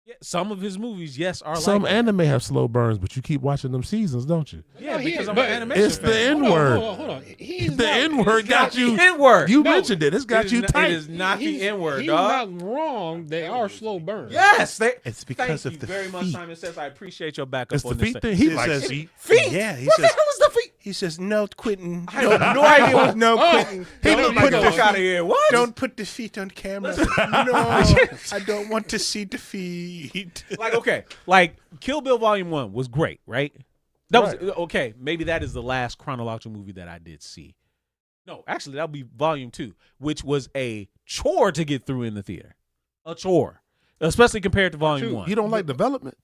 Yeah, some of his movies, yes, are Some like that. anime have slow burns, but you keep watching them seasons, don't you? Yeah, because I'm but an animation It's the fan. N-word. Hold on. He's The not- N-word got you. N-word. You No, mentioned it. It's got you tight. It is not the he's- N-word, He's dog. not wrong. They are slow burns. Yes, It's because thank of you the very much, feet. Simon Says. I appreciate your backup It's the on this feet thing. He It likes says- feet. Feet? Yeah, he What says. the hell is the feet? He says no quitting. I have no idea what No quitting. He Don't looked put like the the out of here. What? Don't put the feet on camera. No, I don't want to see the feet. Like, okay, like Kill Bill Volume 1 was great, right? That was okay. Maybe that is the last chronological movie that I did see. No, actually, that'll be Volume 2, which was a chore to get through in the theater. A chore, especially compared to Volume 1. You don't like development?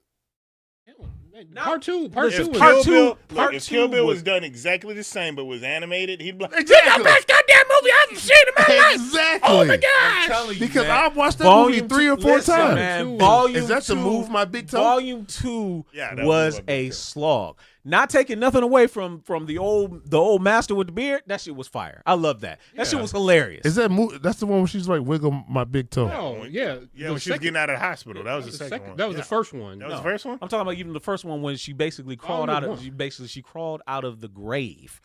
Part two. Listen, was- part two- Look, part if Kill two Bill was- was done exactly the same but was animated, he'd be like, Exactly. goddamn movie I haven't seen in my life. Exactly. Oh my I'm gosh. telling you, Because man. I've watched that Volume movie 3 or 4 listen, times. Man, Volume Is that 2, to move my big toe? Volume 2 Yeah, that was was my big a toe. slog. Not taking nothing away from the old master with the beard. That shit was fire. I love that. That shit was hilarious. Is that that's the one where she's like wiggle my big toe? No, yeah. Yeah, when she was getting out of the hospital. That was the second one. That was Yeah. the first one. That was the first one? I'm talking about even the first one when she basically crawled Volume out of one. she crawled out of the grave.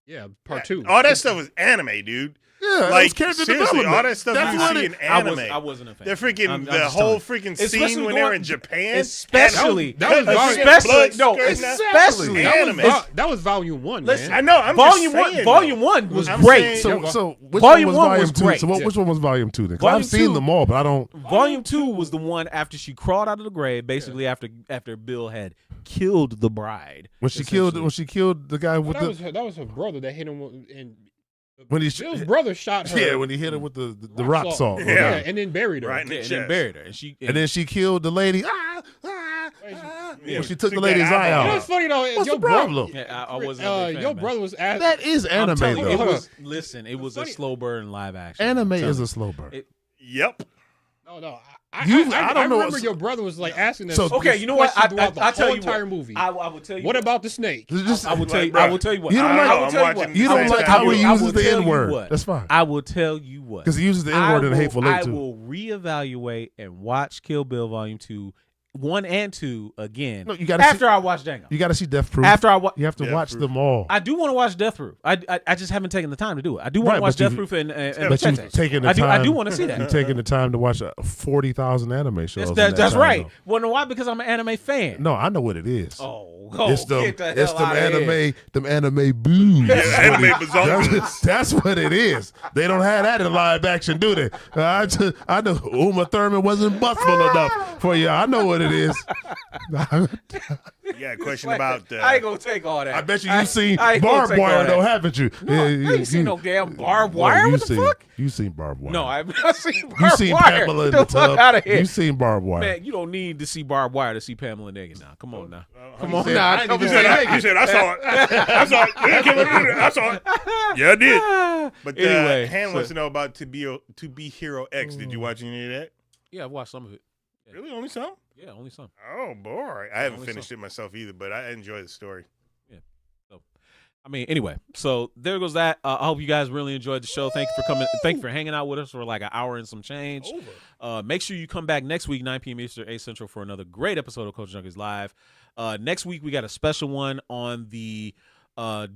Yeah, part two. All that stuff was anime, dude. Yeah, that Like, was character seriously, development. all that stuff That's you what see it- in anime. I wasn't a fan. They're freaking I'm the just whole telling you. freaking Especially scene when they're going- in Japan. Especially That was especially blood no, skirting out. especially Anime. That was volume one, Listen, man. I know. I'm Volume just 1 saying, Volume though. 1 was I'm great. saying- So which Volume one was one volume was 2? great. So which one was volume 2 then? 'Cause Volume I've seen 2 them all, but I don't. Volume 2 was the one after she crawled out of the grave, basically after Bill had killed the bride. When she killed the guy with that was her brother that hit him and when he Bill's brother shot her. yeah, when he hit her with the rock salt. Yeah. and then buried her. Right in the Yeah, and chest. then buried her, and And then she killed the lady. Yeah, When she took the took lady's that eye eyeball You know out. what's funny though? What's your the problem? Yeah, I wasn't a big fan, your man. brother was asked. That is I'm anime telling you, though. it was listen. It was a funny. slow burn live action. Anime I'm telling is you. a slow burn. Yep. No. I don't know. remember your brother was like asking us. So- Okay, you know what? question throughout the I'll tell whole you entire what. movie. I will tell you. What about the snake? Just- I will tell you. Like, I will tell you what. You don't I like- don't know, I will I'm tell you watching what. the You same don't like thing. how he I will uses the tell you N-word. what. That's fine. I will tell you what. Because he uses the N-word in a hateful I Eight too. will reevaluate and watch Kill Bill Volume 2, 1 and 2 again. No, you gotta after see- I watch Django. You got to see Death Proof. After I watch. You have to Death watch Proof. them all. I do want to watch Death Proof. I just haven't taken the time to do it. I do want Right, to watch but you've- Death Proof and but you've Machete. taken the I time. do want to see that. You've taken the time to watch 40,000 anime shows. in That's that time, right. though. Well, why? Because I'm an anime fan. No, I know what it is. It's It's get them anime boobs. Anime bazongas. That's what it is. They don't have that in live action, do they? I know Uma Thurman wasn't buffalo enough for you. I know what it is. You got a question about I ain't gonna take all that. I bet you've seen I ain't gonna barbed take all wire, that. though, haven't you? No, I ain't seen no damn barbed wire. What the fuck? You seen barbed wire? No, I've not seen barbed You seen wire. Pamela in Get the fuck tub. out of here. You seen barbed wire. Man, you don't need to see barbed wire to see Pamela naked now. Come on now. Come on said- now. I didn't You said, I saw it. I saw it. I saw it. Yeah, I did. But Anyway, Han so- wants to know about To Be Hero X. Did you watch any of that? Yeah, I've watched some of it. Really? Only some? Yeah, only some. Oh, boy. I haven't Only finished it myself either, but I enjoy the story. I mean, anyway, so there goes that. I hope you guys really enjoyed the show. Thank you for coming. Thank you for hanging out with us for like an hour and some change. Make sure you come back next week, 9 p.m. Eastern, 8 Central, for another great episode of Coach Junkies Live. Next week, we got a special one on the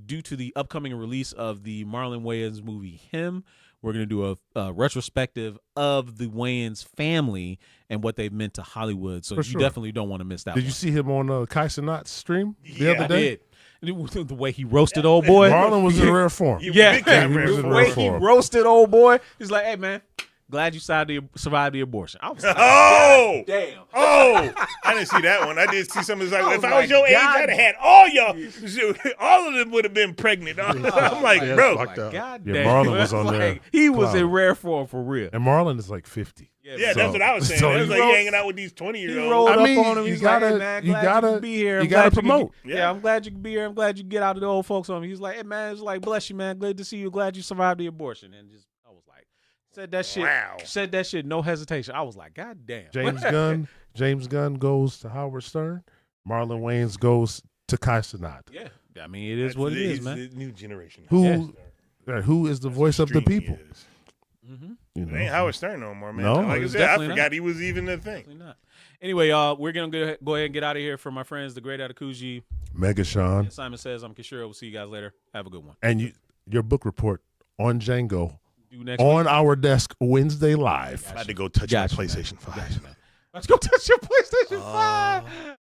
due to the upcoming release of the Marlon Wayans movie, Him. We're going to do a retrospective of the Wayans family and what they've meant to Hollywood. So For you sure. definitely don't want to miss that Did one. you see him on Kai Cenat's stream the Yeah, other I day? did. The way he roasted old boy. Marlon was in rare form. Yeah, Big time rare He was in the rare way he form. roasted old boy. He's like, hey man, glad you survived the abortion. I was like, Oh, damn. oh! I didn't see that one. I did see something like, if I was my your age, God. I'd have had all y'all. All of them would have been pregnant. I'm like, Yeah, bro. fucked up. God Yeah, damn. Marlon was on Like, there. He was in Clown. rare form for real. And Marlon is like 50. Yeah, So- that's what I was saying. so It was he like wrote- he hanging out with these He 20-year-olds. rolled I up mean, on him. you He's like, gotta- hey, man, you glad gotta- you can be here. you I'm gotta glad promote. Yeah. I'm glad you can be here. I'm glad you get out of the old folks home. He's like, hey man, it's like, bless you, man. Glad to see you. Glad you survived the abortion. And just, I was like, said that shit. Wow. Said that shit, no hesitation. I was like, God damn. James Gunn goes to Howard Stern. Marlon Wayans goes to Kai Cenat. Yeah. I mean, it is what it is, He's man. the new generation. Who is the voice of the Extreme he people? is. Mm-hmm. You It know? ain't Howard Stern no more, man. No, like I it's said, I definitely forgot not. he was even a thing. Definitely not. Anyway, we're gonna go ahead and get out of here. For my friends, the Great Atakuji, Mega Sean. and Simon Says, I'm Kenshiro. We'll see you guys later. Have a good one. And your book report on Django Do next on week. our desk Wednesday live. I had to go touch Gotcha, my man. PlayStation 5. Let's go touch your PlayStation 5.